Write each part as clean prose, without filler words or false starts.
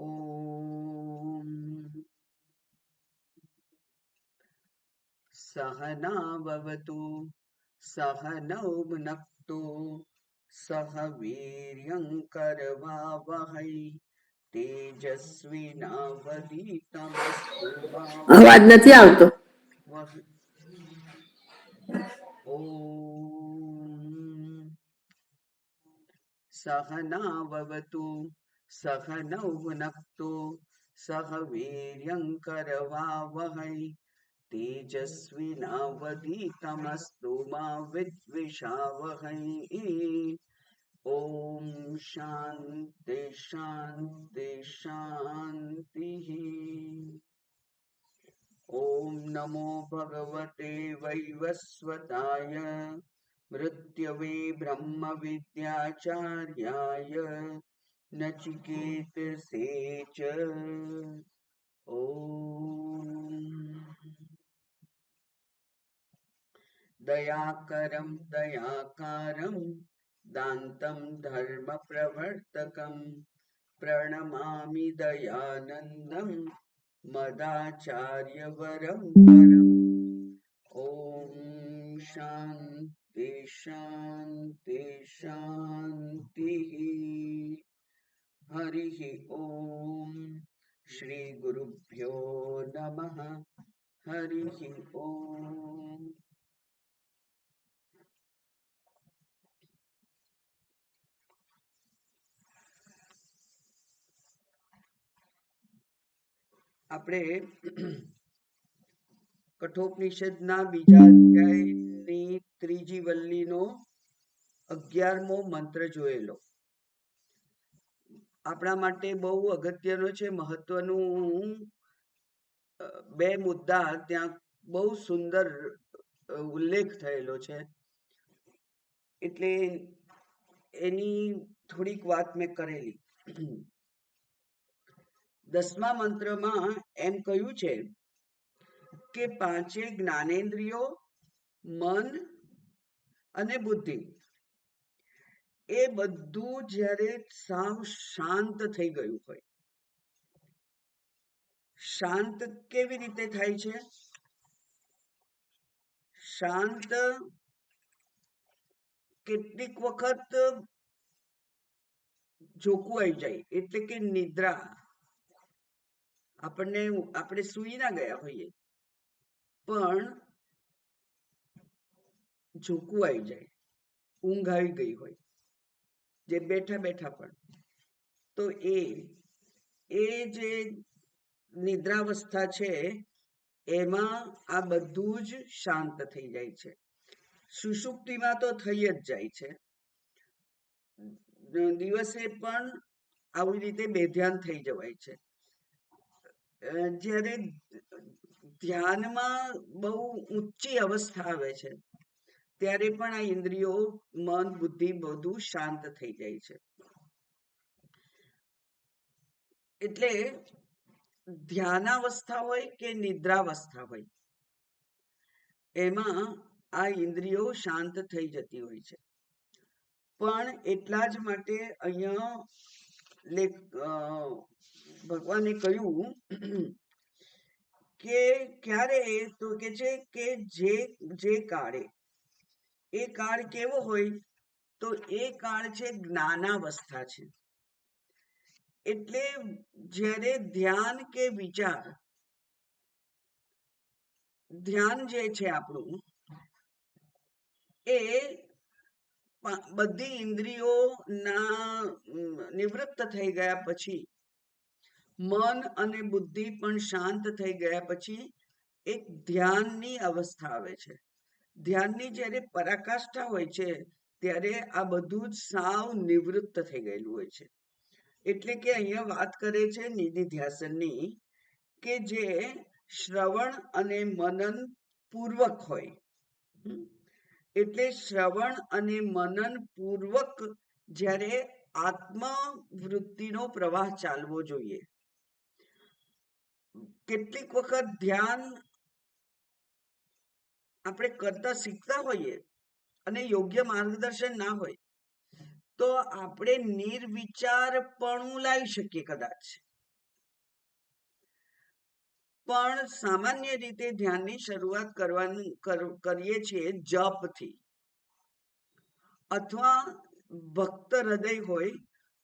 ॐ सहनाववतु सहनौ भुनक्तु सह वीर्यङ्करवावहै तेजस्विनावधीतमस्तु मा અવાજ નથી આવતો. वह- ॐ सहनाववतु सहनौ भुनक्तु सह वीर्यङ्करवावहै तेजस्विनावधीतमस्तु मा विद्विषावहै। ॐ शान्ति शान्ति शान्तिः। ॐ नमो भगवते वैवस्वताय मृत्यवे ब्रह्मविद्याचार्याय नचिकेतसे च। ॐ दयाकरं दयाकारं दान्तं धर्मप्रवर्तकं प्रणमामि दयानन्दं मदाचार्यवरं परम्। ॐ शान्ति शान्ति शान्तिः। हरिः ॐ श्रीगुरुभ्यो नमः। हरिः ॐ। આપણે કઠોપનિષદના બીજા અધ્યાયની ત્રીજી વલ્લીનો 11મો મંત્ર જોયેલો. આપણા માટે બહુ અગત્યનો છે, મહત્વનું બે મુદ્દા ત્યાં બહુ સુંદર ઉલ્લેખ થયેલો છે, એટલે એની થોડીક વાત મેં કરેલી. 10મા મંત્રમાં એમ કહ્યું છે કે પાંચે જ્ઞાનેન્દ્રિયો, મન અને બુદ્ધિ એ બધું જ્યારે સાવ શાંત થઈ ગયું હોય. શાંત કેવી રીતે થાય છે? શાંત કેટલીક વખત ઝોકું આવી જાય, એટલે કે નિદ્રા. આપણે સૂઈ ના ગયા હોઈએ પણ ઝોકું આવી જાય, ઊંઘ આવી ગઈ હોય, જે બેઠા બેઠા પણ. તો એ જે નિદ્રાવસ્થા છે એમાં આ બધું જ શાંત થઈ જાય છે. સુષુપ્તિમાં તો થઈ જ જાય છે. દિવસે પણ આવી રીતે બેધ્યાન થઈ જવાય છે. જ્યારે ધ્યાનમાં બહુ ઊંચી અવસ્થા આવે છે ત્યારે પણ આ ઇન્દ્રિયો, મન, બુદ્ધિ બધું શાંત થઈ જાય છે. એટલે ધ્યાનાવસ્થા હોય કે નિદ્રાવસ્થા હોય, એમાં આ ઇન્દ્રિયો શાંત થઈ જતી હોય છે. પણ એટલા જ માટે અહીંયા ભગવાને કહ્યું કે ક્યારે, તો કે છે કે જે કાળે, એ કાળ કેવો હોય? તો એ કાળ છે જ્ઞાનાવસ્થા છે. એટલે જ્યારે ધ્યાન કે વિચાર, ધ્યાન જે છે આપણું, એ બધી ઇન્દ્રિયોના નિવૃત્ત થઈ ગયા પછી, મન અને બુદ્ધિ પણ શાંત થઈ ગયા પછી એક ધ્યાનની અવસ્થા આવે છે. ધ્યાનની જ્યારે પરાકાષ્ઠા હોય છે ત્યારે આ બધું જ સાવ નિવૃત્ત થઈ ગયેલું હોય છે. એટલે કે અહીંયા વાત કરે છે નિધિધ્યાસનની, કે જે શ્રવણ અને મનન પૂર્વક હોય. એટલે શ્રવણ અને મનન પૂર્વક જ્યારે આત્મવૃત્તિનો પ્રવાહ ચાલવો જોઈએ. કેટલીક વખત ધ્યાન આપણે કરતા શીખતા હોઈએ અને યોગ્ય માર્ગદર્શન ના હોય તો આપણે નિર્વિચારપણું લાવી શકીએ કદાચ, પણ સામાન્ય રીતે ધ્યાનની શરૂઆત કરીએ છીએ જપથી, અથવા ભક્ત હૃદય હોય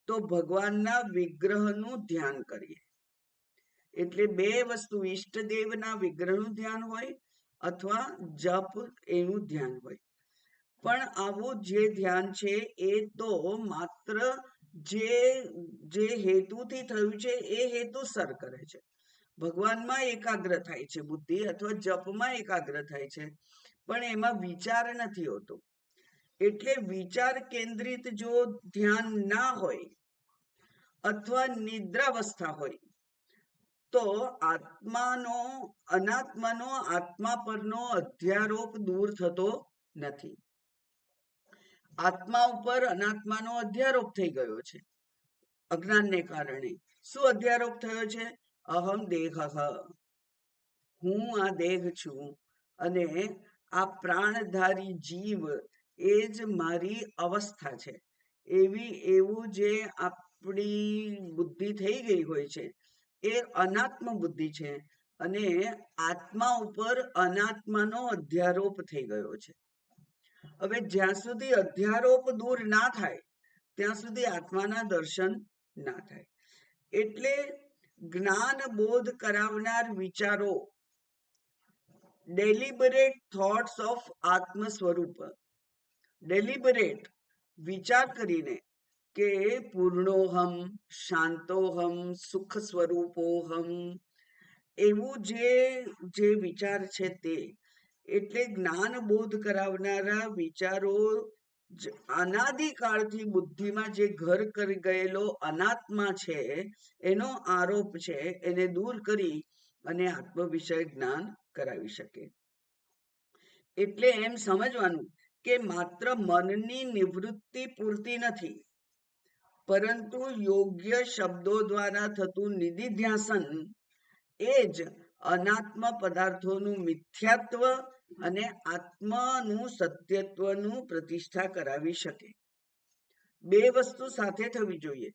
તો ભગવાનના વિગ્રહનું ધ્યાન કરીએ. એટલે બે વસ્તુ, ઈષ્ટદેવના વિગ્રહનું ધ્યાન હોય અથવા જપ એનું ધ્યાન હોય. પણ આવું જે ધ્યાન છે એ તો માત્ર જે હેતુથી થયું છે એ હેતુસર કરે છે. ભગવાનમાં એકાગ્ર થાય છે બુદ્ધિ, અથવા જપમાં એકાગ્ર થાય છે, પણ એમાં વિચાર નથી હોતો. એટલે વિચાર કેન્દ્રિત જો ધ્યાન ના હોય અથવા નિદ્રાવસ્થા હોય તો અનાત્માનો આત્મા પરનો અધ્યારોપ દૂર થતો નથી. આત્મા ઉપર અનાત્માનો અધ્યારોપ થઈ ગયો છે અજ્ઞાનને કારણે. શું અધ્યારોપ થયો છે? અહમ દેહ, હું આ દેહ છું, અને આ પ્રાણધારી જીવ એ જ મારી અવસ્થા છે. એવું જે આપણી બુદ્ધિ થઈ ગઈ હોય છે એ અનાત્મ બુદ્ધિ છે, અને આત્મા ઉપર અનાત્માનો અધ્યારોપ થઈ ગયો છે. હવે જ્યાં સુધી અધ્યારોપ દૂર ના થાય ત્યાં સુધી આત્માના દર્શન ના થાય. એટલે જ્ઞાન બોધ કરાવનાર વિચારો, ડેલિબરેટ થોટ્સ ઓફ આત્મ સ્વરૂપ, ડેલિબરેટ વિચાર કરીને કે પૂર્ણોહમ, શાંતોહમ, સુખ સ્વરૂપોહમ, એવું જે વિચાર છે તે, એટલે જ્ઞાન બોધ કરાવનારા વિચારો અનાદિકાળથી બુદ્ધિમાં જે ઘર કરી ગયેલો અનાત્મા છે એનો આરોપ છે, એને દૂર કરી અને આત્મ વિષય જ્ઞાન કરાવી શકે. એટલે એમ સમજવાનું કે માત્ર મનની નિવૃત્તિ પૂરતી નથી, પરંતુ યોગ્ય શબ્દો દ્વારા થતું નિધિધ્યાસન એ જ અનાત્મ પદાર્થોનું મિથ્યાત્વ અને આત્માનું સત્યત્વનું પ્રતિષ્ઠા કરાવી શકે. બે વસ્તુ સાથે થવી જોઈએ.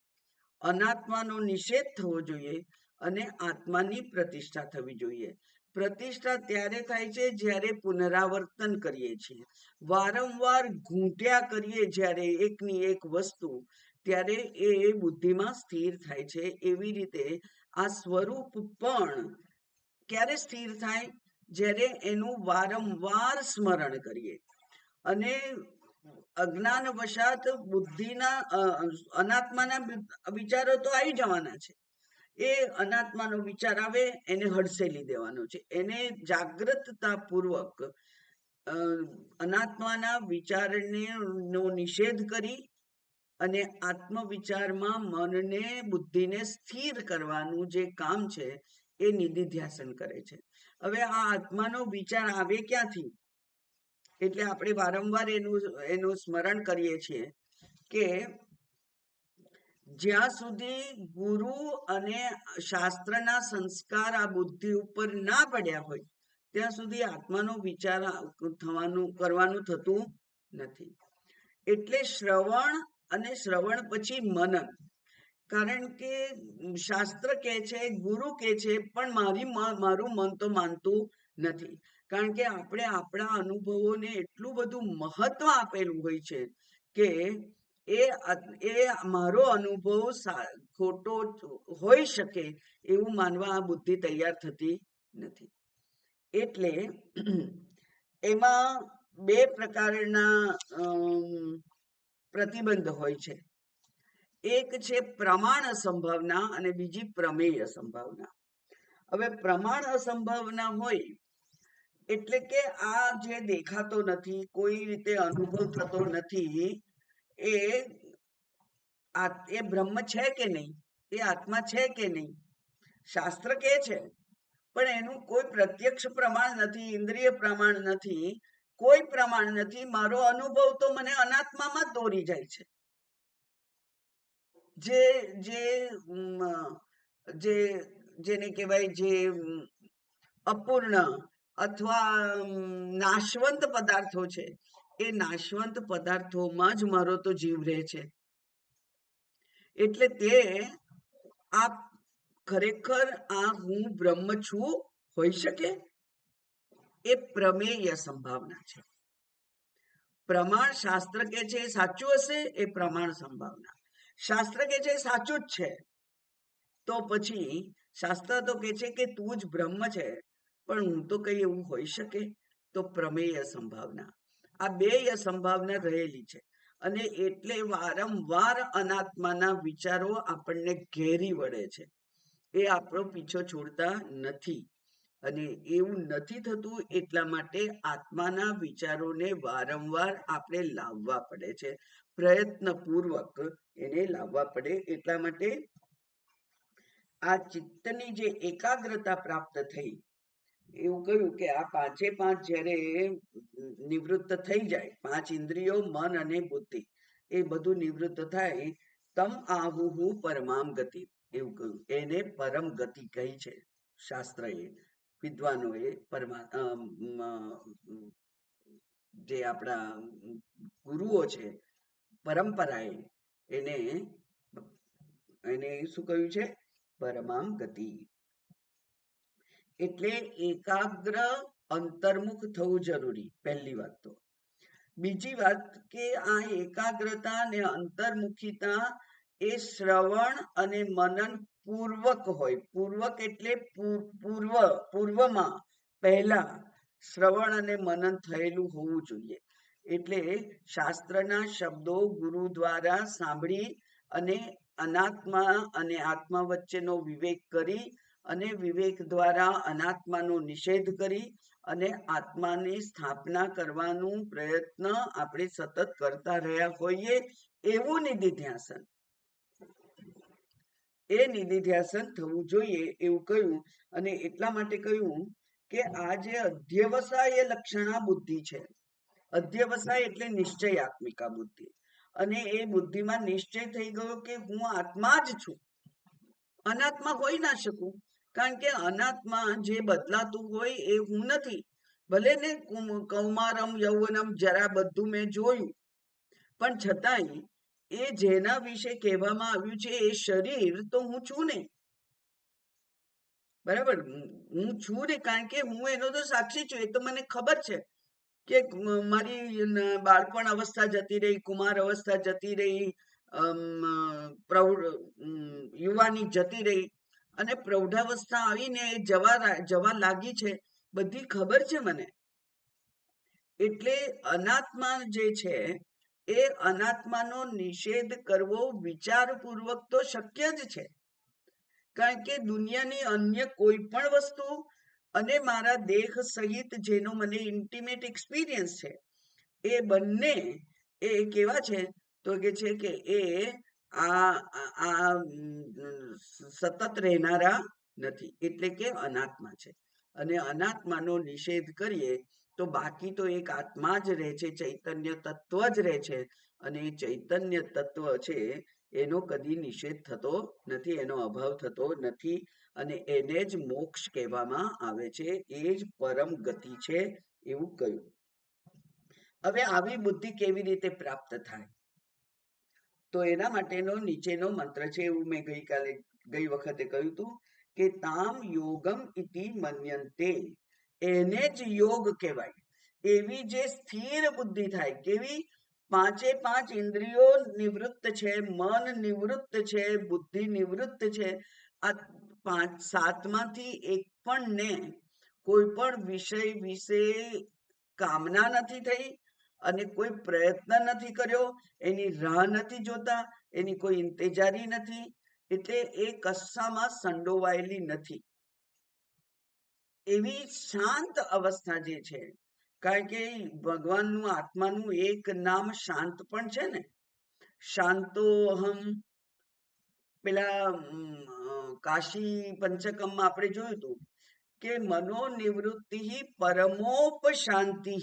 અનાત્માનો નિષેધ થવો જોઈએ અને આત્માની પ્રતિષ્ઠા થવી જોઈએ. પ્રતિષ્ઠા ત્યારે થાય છે જ્યારે પુનરાવર્તન કરીએ છીએ, વારંવાર ઘૂંટ્યા કરીએ જ્યારે એકની એક વસ્તુ, ત્યારે એ બુદ્ધિમાં સ્થિર થાય છે. એવી રીતે આ સ્વરૂપ પણ ક્યારે સ્થિર થાય? જ્યારે એનું વારંવાર સ્મરણ કરીએ. અને અજ્ઞાન વશાત બુદ્ધિના અનાત્માના વિચારો તો આવી જવાના છે. એ અનાત્માનો વિચાર આવે એને હડસેલી દેવાનો છે. એને જાગ્રતતા પૂર્વક અનાત્માના વિચારને નો નિષેધ કરી અને આત્મવિચારમાં મનને, બુદ્ધિને સ્થિર કરવાનું જે કામ છે એ નિધિધ્યાસન કરે છે. હવે આ આત્માનો વિચાર આવે ક્યાંથી? એટલે આપણે વારંવાર એનું સ્મરણ કરીએ છીએ કે જ્યાં સુધી ગુરુ અને શાસ્ત્રના સંસ્કાર આ બુદ્ધિ ઉપર ના પડ્યા હોય ત્યાં સુધી આત્માનો વિચાર કરવાનું થતું નથી. એટલે શ્રવણ અને શ્રવણ પછી મનન. કારણ કે શાસ્ત્ર કહે છે, ગુરુ કહે છે, પણ મારું મન તો માનતું નથી. કારણ કે આપણે આપણા અનુભવોને એટલું બધું મહત્વ આપેલું હોય છે કે એ મારો અનુભવ ખોટો હોઈ શકે એવું માનવા આ બુદ્ધિ તૈયાર થતી નથી. એટલે એમાં બે પ્રકારના પ્રતિબંધ હોય છે. એક છે પ્રમાણ અસંભાવના અને બીજી પ્રમેય અસંભાવના. હવે પ્રમાણ અસંભાવના હોય એટલે કે આ જે દેખાતો નથી, કોઈ રીતે અનુભવ થતો નથી, એ બ્રહ્મ છે કે નહીં, એ આત્મા છે કે નહીં, શાસ્ત્ર કહે છે, પણ એનું કોઈ પ્રત્યક્ષ પ્રમાણ નથી, ઇન્દ્રિય પ્રમાણ નથી, કોઈ પ્રમાણ નથી. મારો અનુભવ તો મને અનાત્મામાં જ દોરી જાય છે. જેને કહેવાય જે અપૂર્ણ અથવા નાશવંત પદાર્થો છે, એ નાશવંત પદાર્થોમાં જ મારો તો જીવ રહે છે. એટલે તે આ ખરેખર આ હું બ્રહ્મ છું હોઈ શકે એ પ્રમેય સંભાવના છે. પ્રમાણ શાસ્ત્ર કે છે એ સાચું હશે એ પ્રમાણ સંભાવના. શાસ્ત્ર કે છે એ સાચું જ છે, તો પછી શાસ્ત્ર તો કે છે કે તું જ બ્રહ્મ છે, પણ હું તો કઈ એવું હોઈ શકે, તો પ્રમેય સંભાવના. આ બે સંભાવના રહેલી છે, અને એટલે વારંવાર અનાત્માના વિચારો આપણને ઘેરી વળે છે. એ આપણો પીછો છોડતા નથી, અને એવું નથી થતું એટલા માટે આત્માના વિચારોને વારંવાર આપણે લાવવા પડે છે, પ્રયત્નપૂર્વક એને લાવવા પડે. એટલા માટે આ ચિત્તની જે એકાગ્રતા પ્રાપ્ત થઈ, એવું કહ્યું કે આ પાંચે પાંચ જ્યારે નિવૃત્ત થઈ જાય, પાંચ ઇન્દ્રિયો, મન અને બુદ્ધિ, એ બધું નિવૃત્ત થાય, તમ આહુહુ પરમામ ગતિ, એવું કહ્યું. એને પરમ ગતિ કહી છે શાસ્ત્રએ, વિદ્વાનોએ, જે આપણા ગુરુઓ છે પરંપરાએ, એને એને શું કહ્યું છે? પરમામ ગતિ. એટલે એકાગ્ર અંતર્મુખ થવું જરૂરી, પહેલી વાત તો. બીજી વાત કે આ એકાગ્રતા અને અંતર્મુખીતા એ શ્રવણ અને મનન પૂર્વક હોય. પૂર્વક એટલે પૂર્વમાં, પહેલા શ્રવણ અને મનન થયેલું હોવું જોઈએ. એટલે શાસ્ત્રના શબ્દો ગુરુ દ્વારા સાંભળી અને અનાત્મા અને આત્મા વચ્ચેનો વિવેક કરી, અને વિવેક દ્વારા અનાત્માનો નિષેધ કરી અને આત્માની સ્થાપના કરવાનું પ્રયત્ન આપણે સતત કરતા રહ્યા હોઈએ, એવું નિધિધ્યાસન, એ નિધિધ્યાસન થવું જોઈએ, એવું કહ્યું. અને એટલા માટે કહ્યું કે આ જે અધ્યવસાય લક્ષણા બુદ્ધિ છે, અધ્યવસાય એટલે નિશ્ચયાત્મિકા બુદ્ધિ, અને એ બુદ્ધિમાં નિશ્ચય થઈ ગયો કે હું આત્મા જ છું, અનાત્મા હોઈ ના શકું, કારણ કે અનાત્મા જે બદલાતું હોય એ હું નથી. ભલે ને કૌમારમ યૌવનમ જરા બધું મેં જોયું, પણ છતાંય એ જેના વિશે કહેવામાં આવ્યું છે એ શરીર તો હું છું નહીં. બરાબર, હું છું ને, કારણ કે હું એનો તો સાક્ષી છું. એ તો મને ખબર છે કે મારી બાળપણ અવસ્થા જતી રહી, કુમાર અવસ્થા જતી રહી, યુવાની જતી રહી, અને પ્રૌઢાવસ્થા આવીને જવા લાગી છે, બધી ખબર છે મને. એટલે અનાત્મા જે છે એ અનાત્માનો નિષેધ કરવો વિચારપૂર્વક તો શક્ય જ છે, કારણ કે દુનિયાની અન્ય કોઈ પણ વસ્તુ અને મારા દેહ સહિત જેનો મને ઇન્ટિમેટ એક્સપિરિયન્સ છે, એ બંને એ કેવા છે? તો કે છે કે એ આ સતત રહેનારા નથી, એટલે કે અનાત્મા છે. અને અનાત્માનો નિષેધ કરીએ તો બાકી તો એક આત્મા જ રહે છે, ચૈતન્ય તત્વ જ રહે છે, અને એ ચૈતન્ય તત્વ છે એનો કદી નિષેધ થતો નથી, એનો અભાવ થતો નથી, અને એને જ મોક્ષ કહેવામાં આવે છે, એ જ પરમ ગતિ છે, એવું કહ્યું. હવે આવી બુદ્ધિ કેવી રીતે પ્રાપ્ત થાય? તો એના માટેનો નીચેનો મંત્ર છે, એવું મેં ગઈ વખતે કહ્યું હતું કે તામ યોગમ ઇતિ મન્યન્તે, એને જ યોગ કહેવાય. એવી જે સ્થિર બુદ્ધિ થાય, કેવી? પાંચે પાંચ ઇન્દ્રિયો નિવૃત્ત છે, મન નિવૃત્ત છે, બુદ્ધિ નિવૃત્ત છે. આ સાતમાંથી એક પણ ને કોઈ પણ વિષય વિશે કામના નથી થઈ, અને કોઈ પ્રયત્ન નથી કર્યો, એની રાહ નથી જોતા, એની કોઈ ઇંતેજારી નથી, એટલે એ કશામાં સંડોવાયેલી નથી. એવી શાંત અવસ્થા જે છે, કારણ કે ભગવાનનું આત્માનું એક નામ શાંત પણ છે ને, શાંતોહમ. પેલા કાશી પંચકમમાં આપણે જોયું હતું કે મનોનિવૃત્તિ પરમોપશાંતિ,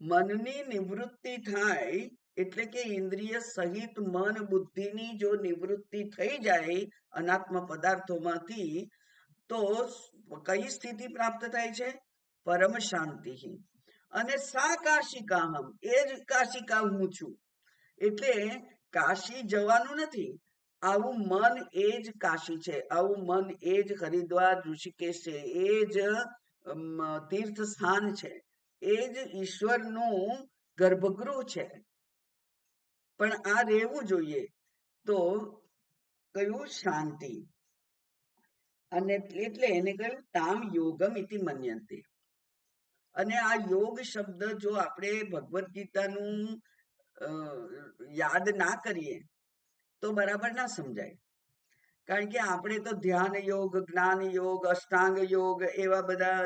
મનની નિવૃત્તિ થાય એટલે કે ઇન્દ્રિય સહિત મન બુદ્ધિની જો નિવૃત્તિ થઈ જાય અનાત્મ પદાર્થોમાંથી, તો કઈ સ્થિતિ પ્રાપ્ત થાય છે? પરમ શાંતિ. અને સા કાશિકાહમ, એ જ કાશિકા હું છું. એટલે કાશી જવાનું નથી, આવું મન એ જ કાશી છે, આવું મન એ જ હરિદ્વાર ઋષિકેશ છે, એ જ તીર્થ સ્થાન છે, એ જ ઈશ્વરનું ગર્ભગૃહ છે. પણ આ રહેવું જોઈએ. તો કયું શાંતિ, અને એટલે એને કહ્યું તામ યોગમ ઇતિ મન્યન્તે. અને આ યોગ શબ્દ જો આપણે ભગવદ્ ગીતાનું યાદ ના કરીએ તો બરાબર ના સમજાય. કારણ કે આપણે તો ધ્યાન યોગ, જ્ઞાન યોગ, અષ્ટાંગ યોગ એવા બધા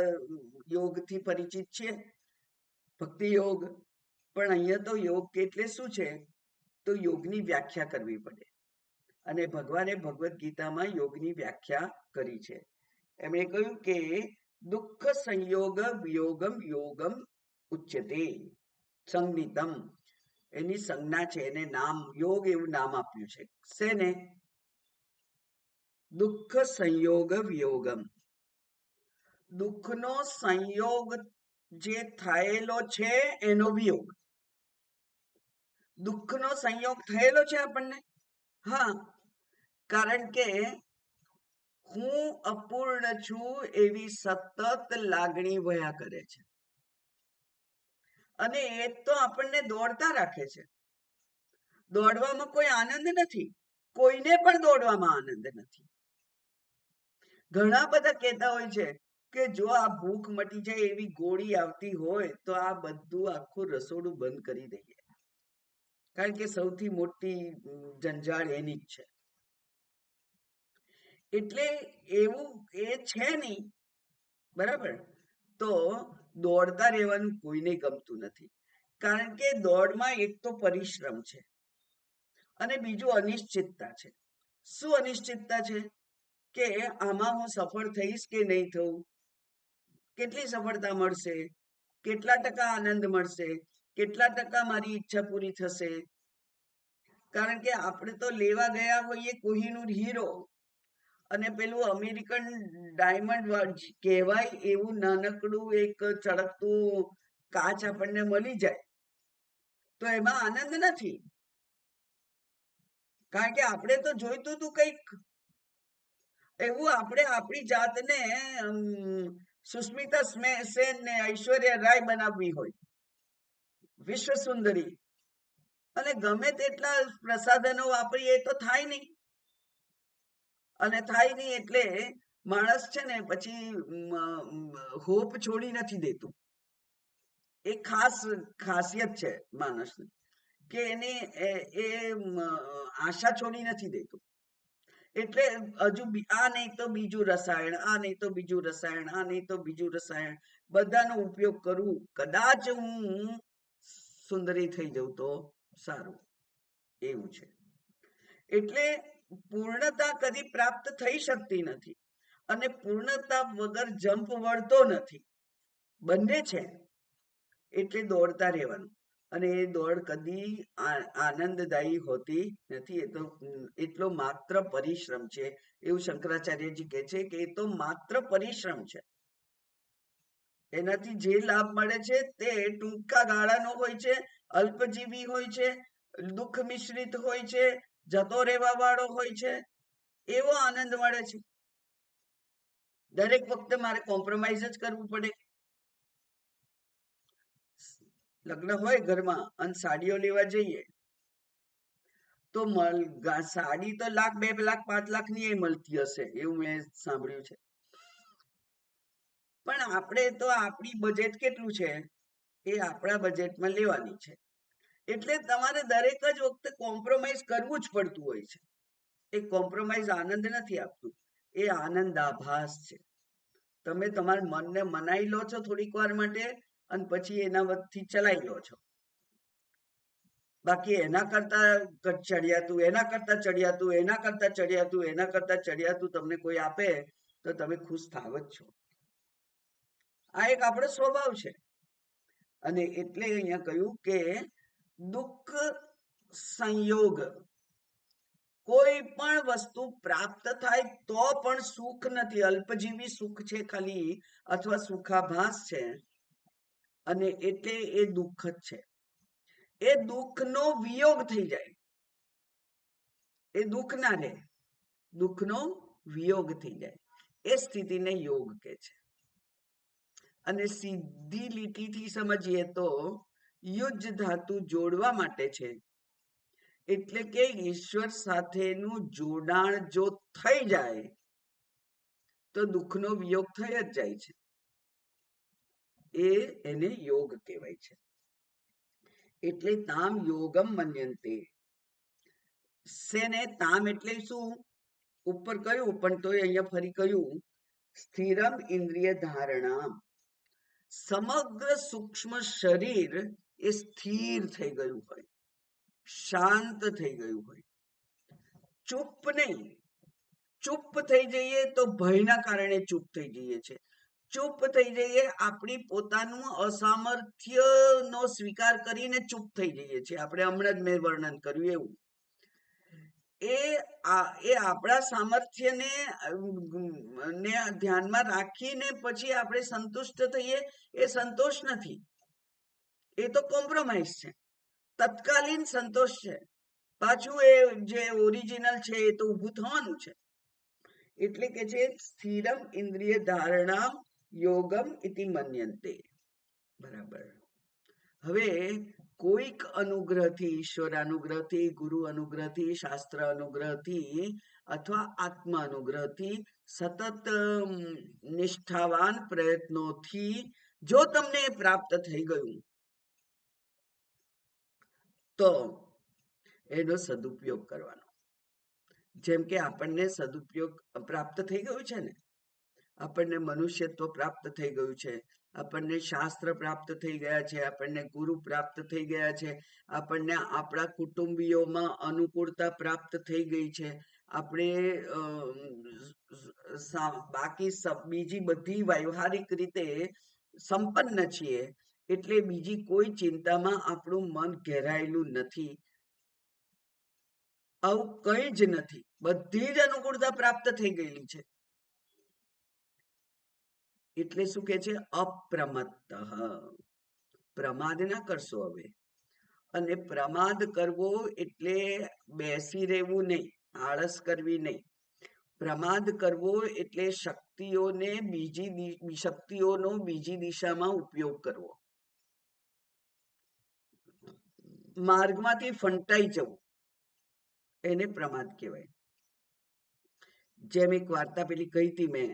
યોગથી પરિચિત છીએ, ભક્તિ યોગ. પણ અહીંયા તો યોગ એટલે શું છે? તો યોગની વ્યાખ્યા કરવી પડે. અને ભગવાને ભગવદ્ ગીતામાં યોગની વ્યાખ્યા કરી છે. એમણે કહ્યું કે દુઃખ સંયોગ વિયોગમ યોગમ ઉચ્યતે સંગીતમ. એની સંજ્ઞા છે, એને નામ યોગ એવું નામ આપ્યું છે. શેને? દુઃખ સંયોગ વિયોગમ. દુઃખનો સંયોગ જે થયેલો છે એનો વિયોગ. દુઃખનો સંયોગ થયેલો છે આપણને, હા, કારણ કે હું અપૂર્ણ છું એવી સતત લાગણી વયા કરે છે, અને એ તો આપણને દોડતા રાખે છે. દોડવામાં કોઈ આનંદ નથી, કોઈને પણ દોડવામાં આનંદ નથી. ઘણા બધા કહેતા હોય છે કે જો આ ભૂખ મટી જાય એવી ગોળી આવતી હોય તો આ બધું આખું રસોડું બંધ કરી દઈએ, કારણ કે સૌથી મોટી જંજાળ એની જ છે. એટલે એવું એ છે નહીં, બરાબર? તો દોડતા રહેવાનું કોઈને ગમતું નથી, કારણ કે દોડમાં એક તો પરિશ્રમ છે અને બીજું અનિશ્ચિતતા છે. શું અનિશ્ચિતતા છે? કે આમાં હું સફળ થઈશ કે નહીં થવું, કેટલી સફળતા મળશે, કેટલા ટકા આનંદ મળશે, કેટલા ટકા મારી ઈચ્છા પૂરી થશે. કારણ કે આપણે તો લેવા ગયા હોઈએ કોહિનૂર હીરો, અને પેલું અમેરિકન ડાયમંડ કહેવાય એવું નાનકડું એક ચળકતું કાચ આપણને મળી જાય તો એમાં આનંદ નથી, કારણ કે આપણે તો જોઈતું હતું કંઈક એવું. આપણે આપણી જાતને સુસ્મિતા સેન ને ઐશ્વર્યા રાય બનાવવી હોય, વિશ્વ સુંદરી, અને ગમે તેટલા પ્રસાધનો વાપરીએ તો થાય નહીં. અને થાય નહીં એટલે માણસ છે ને પછી હોપ છોડી નથી દેતું. એ ખાસ ખાસિયત છે માણસની, કે એને એ આશા છોડી નથી દેતું. એટલે હજુ આ નહીં તો બીજું રસાયણ, આ નહીં તો બીજું રસાયણ, આ નહીં તો બીજું રસાયણ, બધાનો ઉપયોગ કરવું. કદાચ હું સુંદરી થઈ જઉં તો સારું, એવું છે. એટલે પૂર્ણતા કદી પ્રાપ્ત થઈ શકતી નથી, અને પૂર્ણતા વગર જંપ વળતો નથી. બંને છે, એટલે દોડતા રહેવાનું. અને એ દોડ કદી આનંદદાયી હોતી નથી. એ તો એટલો માત્ર પરિશ્રમ છે, એવું શંકરાચાર્યજી કહે છે કે એ તો માત્ર પરિશ્રમ છે. એનાથી જે લાભ મળે છે તે ટૂંકા ગાળાનો હોય છે, અલ્પજીવી હોય છે, દુઃખ મિશ્રિત હોય છે, જતો રહેવા વાળો હોય છે. એવો આનંદ મળે છે. દરેક વખતે મારે કોમ્પ્રોમાઇઝ જ કરવું પડે. લગ્ન હોય ઘરમાં અને સાડીઓ લેવા જઈએ તો સાડી તો લાખ, 2 લાખ, 5 લાખની એ મળતી હશે એવું મેં સાંભળ્યું છે. પણ આપણે તો આપણી બજેટ કેટલું છે એ આપણા બજેટમાં લેવાની છે. એટલે તમારે દરેક જ વખતે કોમ્પ્રોમાઇઝ કરવું જ પડતું હોય છે. એ કોમ્પ્રોમાઇઝ આનંદ નથી આપતું, એ આનંદ આભાસ છે. તમે તમારા મનને મનાઈ લો છો થોડીક વાર માટે, અને પછી એના વચથી ચલાવી લો છો. બાકી એના કરતા ચડિયાતું, એના કરતા ચડિયાતું, એના કરતા ચડિયાતું, એના કરતા ચડિયાતું તમને કોઈ આપે તો તમે ખુશ થાવ જ છો. આ એક આપણો સ્વભાવ છે. અને એટલે અહીંયા કહ્યું કે દુઃખ સંયોગ, કોઈ પણ વસ્તુ પ્રાપ્ત થાય તો પણ સુખ નથી, અલ્પજીવી સુખ છે ખાલી, અથવા સુખાભાસ છે, અને એટલે એ દુઃખ જ છે. એ દુઃખનો વિયોગ થઈ જાય એ દુઃખ ના રહે, દુઃખનો વિયોગ થઈ જાય, એ સ્થિતિને યોગ કહે છે. અને સીધી લીટીથી સમજીએ તો યુજ ધાતુ જોડવા માટે છે, એટલે કે ઈશ્વર સાથેનું જોડાણ જો થઈ જાય તો દુઃખનો વિયોગ થઈ જ જાય છે. એને યોગ કહેવાય છે. એટલે તામ યોગમ મન્યંતે. શેને તામ એટલે શું? ઉપર કહ્યું, પણ તોય અહીંયા ફરી કહ્યું, સ્થિરમ ઇન્દ્રિય ધારણા. સમગ્ર સૂક્ષ્મ શરીર એ સ્થિર થઈ ગયું હોય, શાંત થઈ ગયું હોય, ચૂપ નહીં. ચૂપ થઈ જઈએ તો ભયના કારણે ચૂપ થઈ જઈએ છે. ચૂપ થઈ જઈએ આપણી પોતાનું અસામર્થ્ય નો સ્વીકાર કરીને ચૂપ થઈ જઈએ છીએ. આપણે હમણાં જ મેં વર્ણન કર્યું એવું. એ આપણા સામર્થ્યને ધ્યાનમાં રાખીને પછી આપણે સંતુષ્ટ થઈએ, એ સંતોષ નથી, એ તો કોમ્પ્રોમાઇઝ છે, તત્કાલીન સંતોષ છે. પાછું એ જે ઓરિજિનલ છે એ તો ઊભું થવાનું છે. એટલે કે છે સ્થિરમ ઇન્દ્રિય ધારણા યોગમ ઇતિ મન્યંતે. બરાબર. હવે કોઈક અનુગ્રહથી, ઈશ્વર અનુગ્રહથી, ગુરુ અનુગ્રહથી, શાસ્ત્ર અનુગ્રહથી અથવા આત્મા અનુગ્રહથી સતત નિષ્ઠાવાન પ્રયત્નોથી જો તમને પ્રાપ્ત થઈ ગયું તો એનો સદુપયોગ કરવાનો. જેમ કે આપણને સદુપયોગ પ્રાપ્ત થઈ ગયું છે ને, આપણને મનુષ્યત્વ પ્રાપ્ત થઈ ગયું છે, આપણને શાસ્ત્ર પ્રાપ્ત થઈ ગયા છે, આપણને ગુરુ પ્રાપ્ત થઈ ગયા છે, આપણને આપણા કુટુંબીઓમાં અનુકૂળતા પ્રાપ્ત થઈ ગઈ છે, આપણે બાકી બીજી બધી વ્યવહારિક રીતે સંપન્ન છીએ. એટલે બીજી કોઈ ચિંતામાં આપણું મન ઘેરાયેલું નથી. આવું કઈ જ નથી, બધી જ અનુકૂળતા પ્રાપ્ત થઈ ગયેલી છે. એટલે શું કે છે? અપ્રમત્ત. પ્રમાદ ના કરશો હવે. અને પ્રમાદ કરવો એટલે બેસી રહેવું નહીં, આળસ કરવી નહીં. પ્રમાદ કરવો એટલે શક્તિઓનો બીજી દિશામાં ઉપયોગ કરવો, માર્ગમાંથી ફંટાઈ જવું, એને પ્રમાદ કહેવાય. જેમ એક વાર્તા પેલી કહી હતી મેં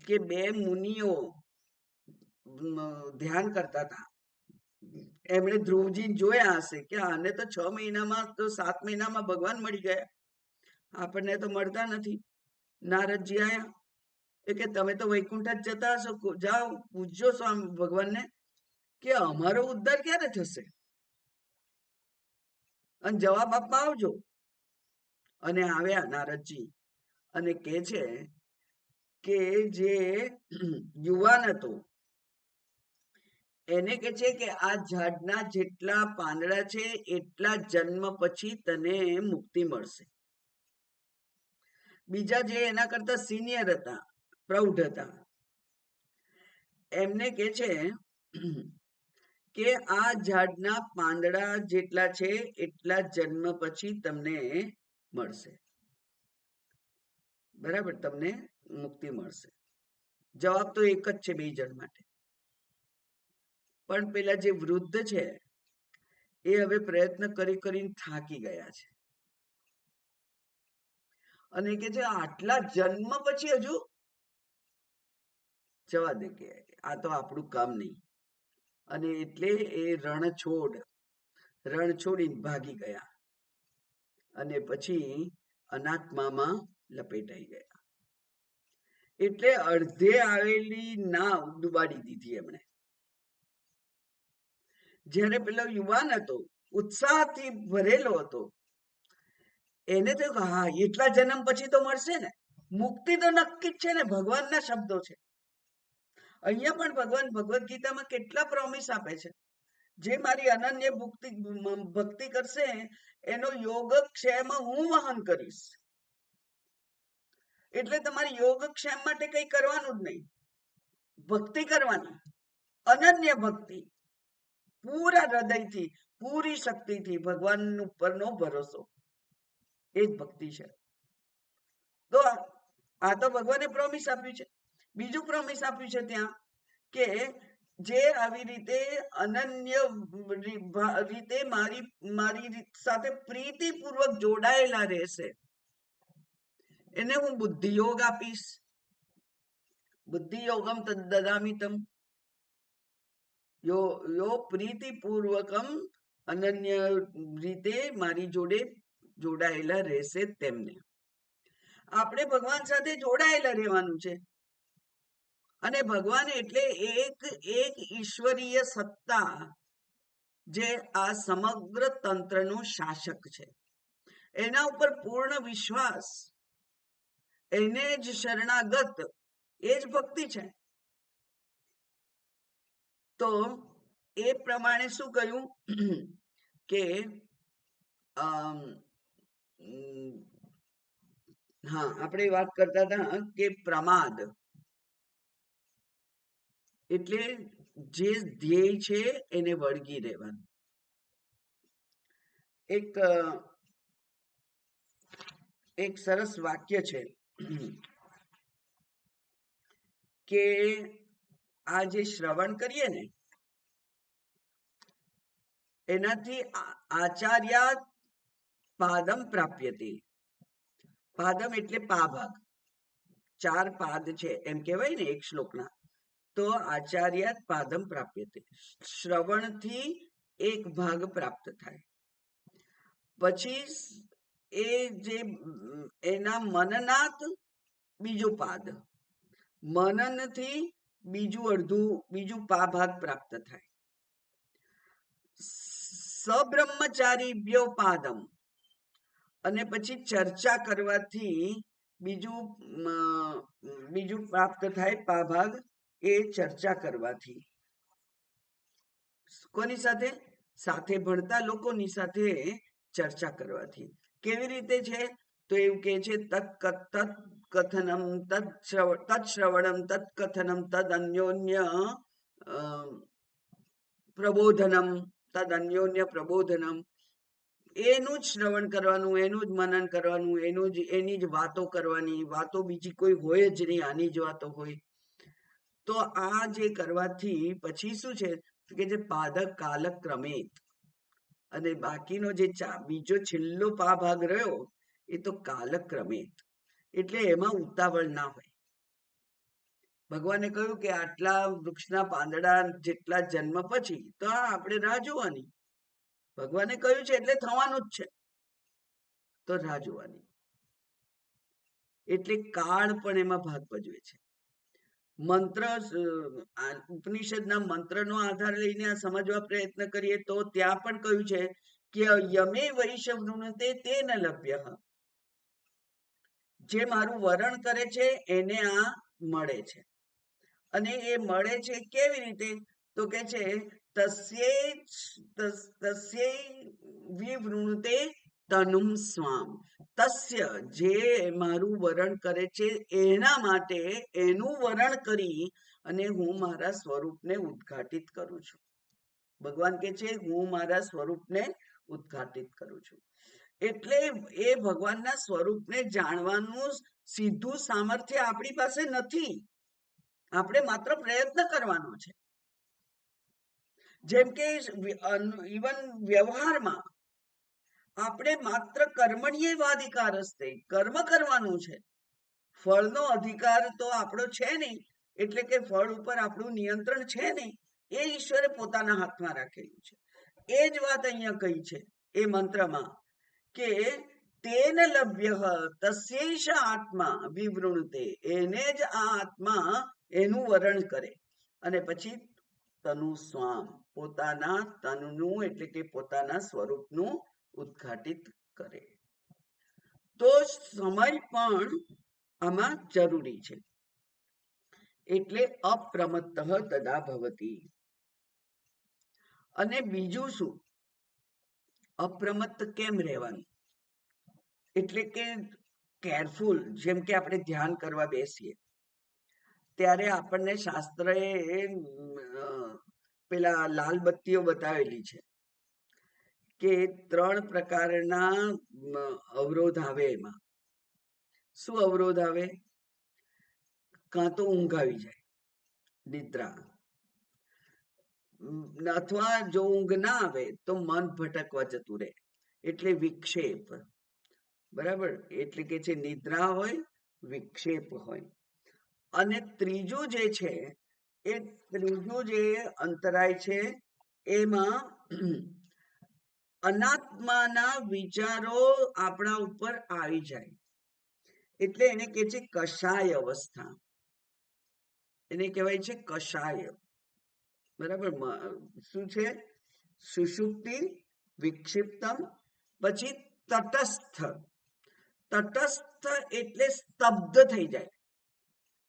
કે બે મુનિઓ ધ્યાન કરતા હતા. એમણે ધ્રુવજી જોયા હશે કે આને તો 6 મહિનામાં તો 7 મહિનામાં ભગવાન મળી ગયા, આપણને તો મળતા નથી. નારદજી આયા એ કે તમે તો વૈકુંઠ જ જતા હશો, જાઓ પૂછજો સ્વામી ભગવાનને કે અમારો ઉદ્ધાર ક્યારે થશે અને જવાબ આપવા આવજો. અને આવ્યા નારદજી અને કે છે કે જે યુવાન હતો એને કે છે કે આ ઝાડના જેટલા પાંદડા છે એટલા જન્મ પછી તને મુક્તિ મળશે. બીજા જે એના કરતા સિનિયર હતા, પ્રૌઢ હતા, એમને કે છે કે આ ઝાડના પાંદડા જેટલા છે એટલા જન્મ પછી તમને મળશે. બરાબર, તમને મુક્તિ મળશે. જવાબ તો એક જ છે બે જણ માટે. પણ પેલા જે વૃદ્ધ છે એ હવે પ્રયત્ન કરીને થાકી ગયા છે અને કે છે આટલા જન્મ પછી હજુ જવા દે, કે આ તો આપણું કામ નહીં. અને એટલે એ રણ છોડીને ભાગી ગયા અને પછી અનાત્મામાં લપેટાઈ ગયા. એટલે અડધે આવેલી નાવ ડુબાડી દીધી એમણે. જ્યારે પેલો યુવાન હતો, ઉત્સાહથી ભરેલો હતો, એને તો હા એટલા જન્મ પછી તો મળશે ને, મુક્તિ તો નક્કી જ છે ને, ભગવાનના શબ્દો છે. અહીંયા પણ ભગવાન ભગવદ્ ગીતામાં કેટલા પ્રોમિસ આપે છે, જે મારી અનન્ય ભક્તિ કરશે એનો યોગક્ષેમ હું વહન કરીશ. એટલે તમારી યોગક્ષેમ માટે કઈ કરવાનું જ નહીં, ભક્તિ કરવાની, અનન્ય ભક્તિ, પૂરા હૃદયથી પૂરી શક્તિથી ભગવાન ઉપરનો ભરોસો. એ જ ભક્તિ છે. તો આ તો ભગવાને પ્રોમિસ આપ્યું છે. બીજું પ્રોમિસ આપ્યું છે ત્યાં કે જે આવી રીતે અનન્ય રીતે મારી સાથે પ્રીતિપૂર્વક જોડાયેલા રહેશે એને હું બુદ્ધિ યોગ આપીશ. બુદ્ધિ યોગમ તદ્દદામી તમ યો પ્રીતિપૂર્વકમ અનન્ય રીતે મારી જોડે જોડાયેલા રહેશે તેમને. આપણે ભગવાન સાથે જોડાયેલા રહેવાનું છે. અને ભગવાન એટલે એક ઈશ્વરીય સત્તા જે આ સમગ્ર તંત્રનો શાસક છે. એના ઉપર પૂર્ણ વિશ્વાસ, એને જ શરણાગત, એ જ ભક્તિ છે. તો એ પ્રમાણે શું કહ્યું કે હા, આપણે વાત કરતા હતા કે પ્રમાદ એટલે જે ધ્યેય છે એને વળગી રહેવાનું. એક સરસ વાક્ય છે કે આ જે શ્રવણ કરીએ ને એનાથી આચાર્યા પાદમ પ્રાપ્યતે. પાદમ એટલે પાભાગ, 4 પાદ છે એમ કહેવાય ને એક શ્લોકના. તો આચાર્યાત પાદમ પ્રાપ્યતે, શ્રવણથી એક ભાગ પ્રાપ્ત થાય. પછી એ જે એના મનનાત બીજું પાદ, મનનથી બીજું ભાગ પ્રાપ્ત થાય. સબ્રહ્મચારીભ્યો પાદમ, અને પછી ચર્ચા કરવાથી બીજું પ્રાપ્ત થાય પાભાગ, એ ચર્ચા કરવાથી. કોની સાથે? સાથે ભણતા લોકોની સાથે ચર્ચા કરવાથી. કેવી રીતે છે? તો એવું કે છે તત્કથનમ તત્શ્રવણમ તત્કથનમ તદ અન્યોન્ય પ્રબોધનમ, તદ અન્યોન્ય પ્રબોધનમ. એનું જ શ્રવણ કરવાનું, એનું જ મનન કરવાનું, એની જ વાતો કરવાની. વાતો બીજી કોઈ હોય જ નહીં, આની જ વાતો હોય. તો આ જે કરવાથી પછી શું છે કે જે પાદક કાલક ક્રમિત, અને બાકીનો જે બીજો છેલ્લો ભાગ રહ્યો એ તો કાલક ક્રમિત, એટલે એમાં ઉતાવળ ના હોય. ભગવાને કહ્યું કે આટલા વૃક્ષના પાંદડા જેટલા જન્મ પછી તો આપણે રાહ જોવાની. ભગવાને કહ્યું છે એટલે થવાનું જ છે, તો રાહ જોવાની. એટલે કાળ પણ એમાં ભાગ ભજવે છે. મંત્ર, ઉપનિષદના મંત્રનો આધાર લઈને આ સમજવા પ્રયત્ન કરીએ તો ત્યાં પણ કહ્યું છે કે યમે વૈશ વૃણતે તે ન લભ્ય, જે મારું વરણ કરે છે એને આ મળે છે. અને એ મળે છે કેવી રીતે? તો કે છે તસ્ય વિવૃણતે તનુમ સ્વામ. તસ્ય, જે મારું વરણ કરે છે એના માટે એનું વરણ કરી અને હું મારા સ્વરૂપને ઉદ્ઘાટિત કરું છું. ભગવાન કે છે હું મારા સ્વરૂપને ઉદ્ઘાટિત કરું છું. એટલે એ ભગવાનના સ્વરૂપને જાણવાનું સીધું સામર્થ્ય આપણી પાસે નથી. આપણે માત્ર પ્રયત્ન કરવાનો છે. જેમ કે ઇવન વ્યવહારમાં આપણે માત્ર કર્મણ્યેવાધિકાર હસ્તે, કર્મ કરવાનું છે. ફળનો અધિકાર તો આપણો છે નહીં, એટલે કે ફળ ઉપર આપણું નિયંત્રણ છે નહીં. એ ઈશ્વરે પોતાના હાથમાં રાખેલું છે. એ જ વાત અહીંયા કહી છે એ મંત્રમાં કે તેન લભ્ય તસ્યૈષ આત્મા વિવૃણતે, એને જ આ આત્મા એનું વરણ કરે. અને પછી તનુ સ્વામ, પોતાના તનનું એટલે કે પોતાના સ્વરૂપનું ઉદ્ઘાટિત કરે. તો સમય પણ આમાં જરૂરી છે. એટલે અપ્રમત્ત તદા ભવતી. અને બીજું શું? અપ્રમત્ત કેમ રહેવાનું? એટલે કે કેરફુલ. જેમ કે આપણે ધ્યાન કરવા બેસીએ ત્યારે આપણને શાસ્ત્રએ પેલા લાલ બત્તીઓ બતાવેલી છે કે 3 પ્રકારના અવરોધ આવે. એમાં શું અવરોધ આવે? કાં તો ઊંઘ આવી જાય, નિદ્રા, અથવા જો ઊંઘ ના આવે તો મન ભટકવા જતું રહે, એટલે વિક્ષેપ. બરાબર, એટલે કે છે નિદ્રા હોય, વિક્ષેપ હોય. અને ત્રીજું જે છે, એ ત્રીજું જે અંતરાય છે, એમાં અનાત્માના વિચારો આપણા ઉપર આવી જાય, એટલે એને કે છે કષાય અવસ્થા. એને કહેવાય છે કષાય. બરાબર, શું છે? સુષુપ્તિ, વિક્ષિપ્તમ, પછી તટસ્થ. તટસ્થ એટલે સ્તબ્ધ થઈ જાય.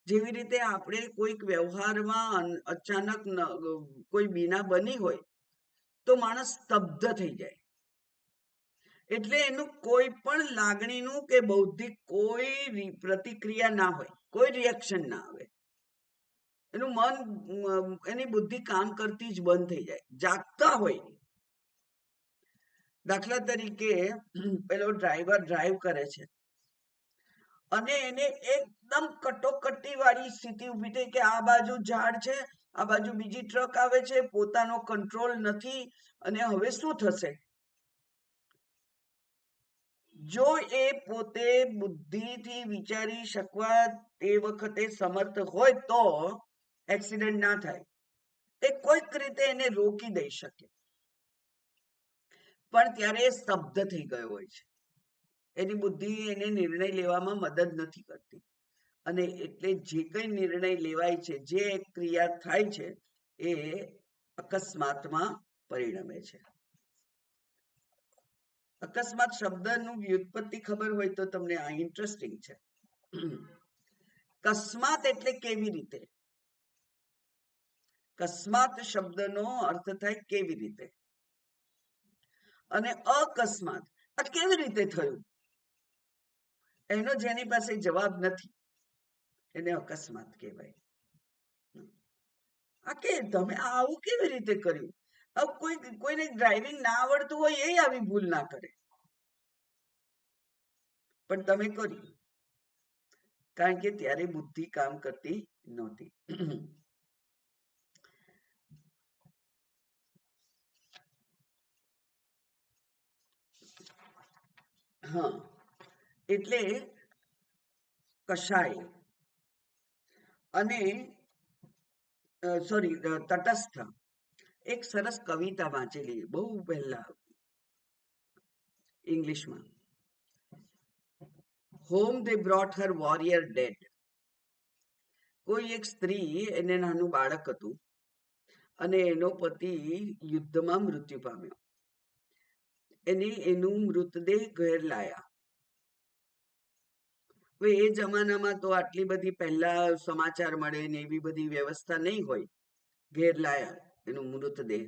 જેવી રીતે આપણે કોઈક વ્યવહારમાં અચાનક કોઈ બીના બની હોય તો માણસ સ્તબ્ધ થઈ જાય. એટલે એનું કોઈ પણ લાગણીનું કે બૌદ્ધિક કોઈ પ્રતિક્રિયા ના હોય, કોઈ રિએક્શન ના આવે. એનું મન, એની બુદ્ધિ કામ કરતી જ બંધ થઈ જાય, જાગતા હોય. દાખલા તરીકે પેલો ડ્રાઈવર ડ્રાઈવ કરે છે અને એને એકદમ કટોકટી વાળી સ્થિતિ ઊભી થઈ કે આ બાજુ ઝાડ છે, આ બાજુ બીજી ટ્રક આવે છે, પોતાનો કંટ્રોલ નથી, અને હવે શું થશે? જો એ પોતે બુદ્ધિથી વિચારી શકવા તે વખતે સમર્થ હોય તો એક્સિડન્ટ ના થાય. એ કોઈક રીતે એને રોકી દઈ શકે, પણ ત્યારે એ સ્તબ્ધ થઈ ગયો હોય છે. એની બુદ્ધિ એને નિર્ણય લેવામાં મદદ નથી કરતી, અને એટલે જે કંઈ નિર્ણય લેવાય છે, જે ક્રિયા થાય છે, એ અકસ્માતમાં પરિણમે છે. અકસ્માત શબ્દનું વ્યુત્પત્તિ ખબર હોય તો તમને આ ઇન્ટરેસ્ટિંગ છે. કસ્માત એટલે કેવી રીતે. કસ્માત શબ્દનો અર્થ થાય કેવી રીતે, અને અકસ્માત આ કેવી રીતે થયું, એનો જેની પાસે જવાબ નથી એને અકસ્માત કહેવાય. આ કે તમે આવું કેવી રીતે કર્યું? કોઈને ડ્રાઇવિંગ ના આવડતું હોય એ આવી ભૂલ ના કરે, પણ તમે કરી, કારણ કે ત્યારે બુદ્ધિ કામ કરતી નહોતી. હા, એટલે કષાય અને સોરી તટસ્થ. એક સરસ કવિતા વાંચેલી બહુ પહેલા ઇંગ્લિશમાં. Home they brought her warrior dead. કોઈ એક સ્ત્રી, એને નાનું બાળક હતું અને એનો પતિ યુદ્ધમાં મૃત્યુ પામ્યો. એનું મૃતદેહ ઘેર લાયા. હવે એ જમાનામાં તો આટલી બધી પહેલા સમાચાર મળે ને એવી બધી વ્યવસ્થા નહીં હોય. ઘેર લાયા એનું મૃતદેહ,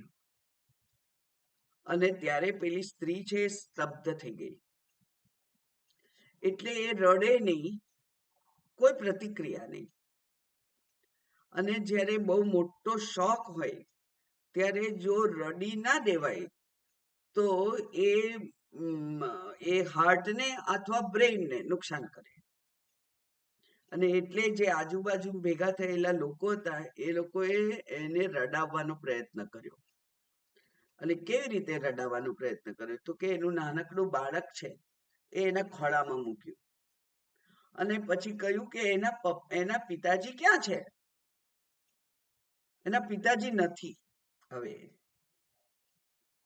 અને ત્યારે પેલી સ્ત્રી છે સ્તબ્ધ થઈ ગઈ. એટલે એ રડે નહીં, કોઈ પ્રતિક્રિયા નહીં. અને જ્યારે બહુ મોટો શોખ હોય ત્યારે જો રડી ના દેવાય તો એ હાર્ટને અથવા બ્રેઇનને નુકસાન કરે. અને એટલે જે આજુબાજુ ભેગા થયેલા લોકો હતા એ લોકોએ એને રડાવવાનો પ્રયત્ન કર્યો. અને કેવી રીતે રડાવવાનો પ્રયત્ન કર્યો? તો કે એનું નાનકડું બાળક છે એ એના ખોળામાં મૂક્યું, અને પછી કહ્યું કે એના પિતાજી ક્યાં છે? એના પિતાજી નથી. હવે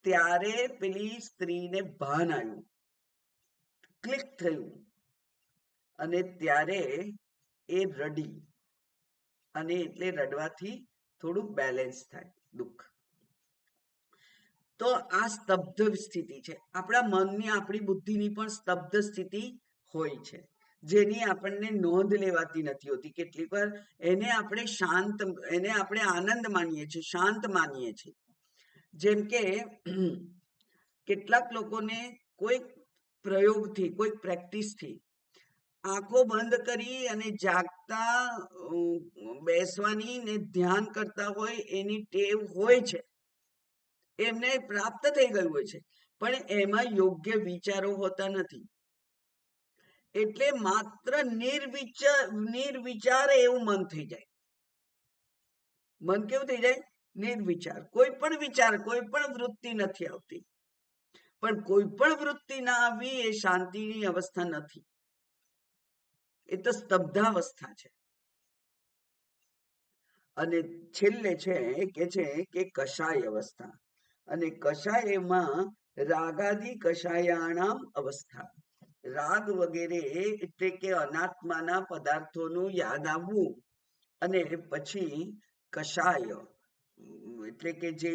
ત્યારે પેલી સ્ત્રીને ભાન આવ્યું, ક્લિક થયું, અને ત્યારે એ રડી. અને એટલે રડવાથી થોડું બેલેન્સ થાય દુઃખ. તો આ સ્તબ્ધ સ્થિતિ છે. આપણા મનની, આપણી બુદ્ધિની પણ સ્તબ્ધ સ્થિતિ હોય છે, જેની આપણને નોંધ લેવાતી નથી હોતી. કેટલીક વાર એને આપણે શાંત, એને આપણે આનંદ માનીએ છીએ, શાંત માનીએ છીએ. જેમ કે કેટલાક લોકોને કોઈક પ્રયોગથી, કોઈક પ્રેક્ટિસથી આંખો બંધ કરી અને જાગતા બેસવાની ને ધ્યાન કરતા હોય એની ટેવ હોય છે, એમને પ્રાપ્ત થઈ ગયું હોય છે. પણ એમાં યોગ્ય વિચારો હોતા નથી. એટલે માત્ર નિર્વિચાર એવું મન થઈ જાય. મન કેવું થઈ જાય? નિર્વિચાર. કોઈ પણ વિચાર, કોઈ પણ વૃત્તિ નથી આવતી. પણ કોઈ પણ વૃત્તિ ના આવવી એ શાંતિની અવસ્થા નથી. એ તો સ્તબ્ધાવસ્થા છે. અને છેલ્લે છે કે કષાય અવસ્થા. અને કષાયમાં રાગાદી કષાયાણામ અવસ્થા. રાગ વગેરે એટલે કે અનાત્માના પદાર્થોનું યાદ આવવું, અને પછી કષાય એટલે કે જે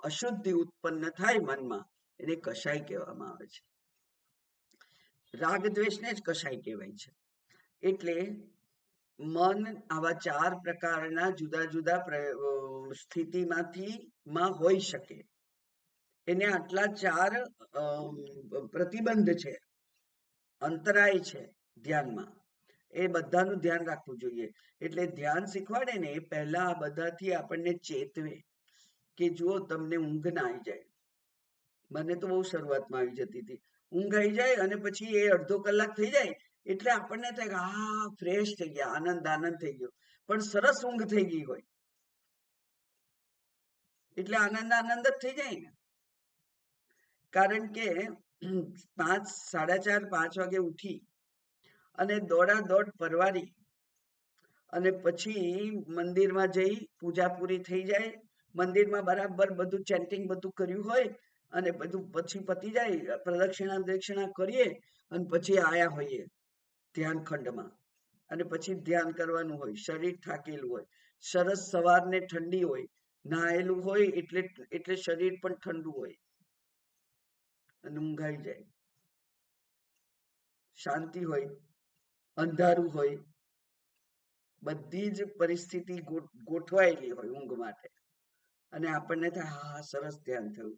અશુદ્ધિ ઉત્પન્ન થાય મનમાં, એને કષાય કહેવામાં આવે છે. રાગ દ્વેષને જ કષાય કહેવાય છે. એટલે મન આવા 4 પ્રકારના જુદા જુદા સ્થિતિમાંથી હોઈ શકે. એને આટલા 4 પ્રતિબંધ છે, અંતરાય છે ધ્યાનમાં. એ બધાનું ધ્યાન રાખવું જોઈએ. એટલે ધ્યાન શીખવાડે ને એ પહેલા આ બધાથી આપણને ચેતવે કે જુઓ, તમને ઊંઘ ના આવી જાય. મને તો બહુ શરૂઆતમાં આવી જતી હતી. ઊંઘ આવી જાય અને પછી એ અડધો કલાક થઈ જાય એટલે આપણને થાય કે હા, ફ્રેશ થઈ ગયા, આનંદ થઈ ગયો. પણ સરસ ઊંઘ થઈ ગઈ હોય એટલે આનંદ જ થઈ જાય ને. કારણ કે 5, 4:30, 5 વાગે ઉઠી અને દોડ પરવારી અને પછી મંદિરમાં જઈ પૂજા પૂરી થઈ જાય. મંદિરમાં બરાબર બધું ચેન્ટિંગ બધું કર્યું હોય અને બધું પછી પતી જાય, પ્રદક્ષિણા કરીએ અને પછી આયા હોઈએ ધ્યાન ખંડમાં. અને પછી ધ્યાન કરવાનું હોય. શરીર થાકેલું હોય, સરસ સવારને ઠંડી હોય, નહાયેલું હોય એટલે શરીર પણ ઠંડુ હોય અને ઊંઘ આવી જાય. શાંતિ હોય, અંધારું હોય, બધી જ પરિસ્થિતિ ગોઠવાયેલી હોય ઊંઘ માટે. અને આપણને થાય હા, સરસ ધ્યાન થયું.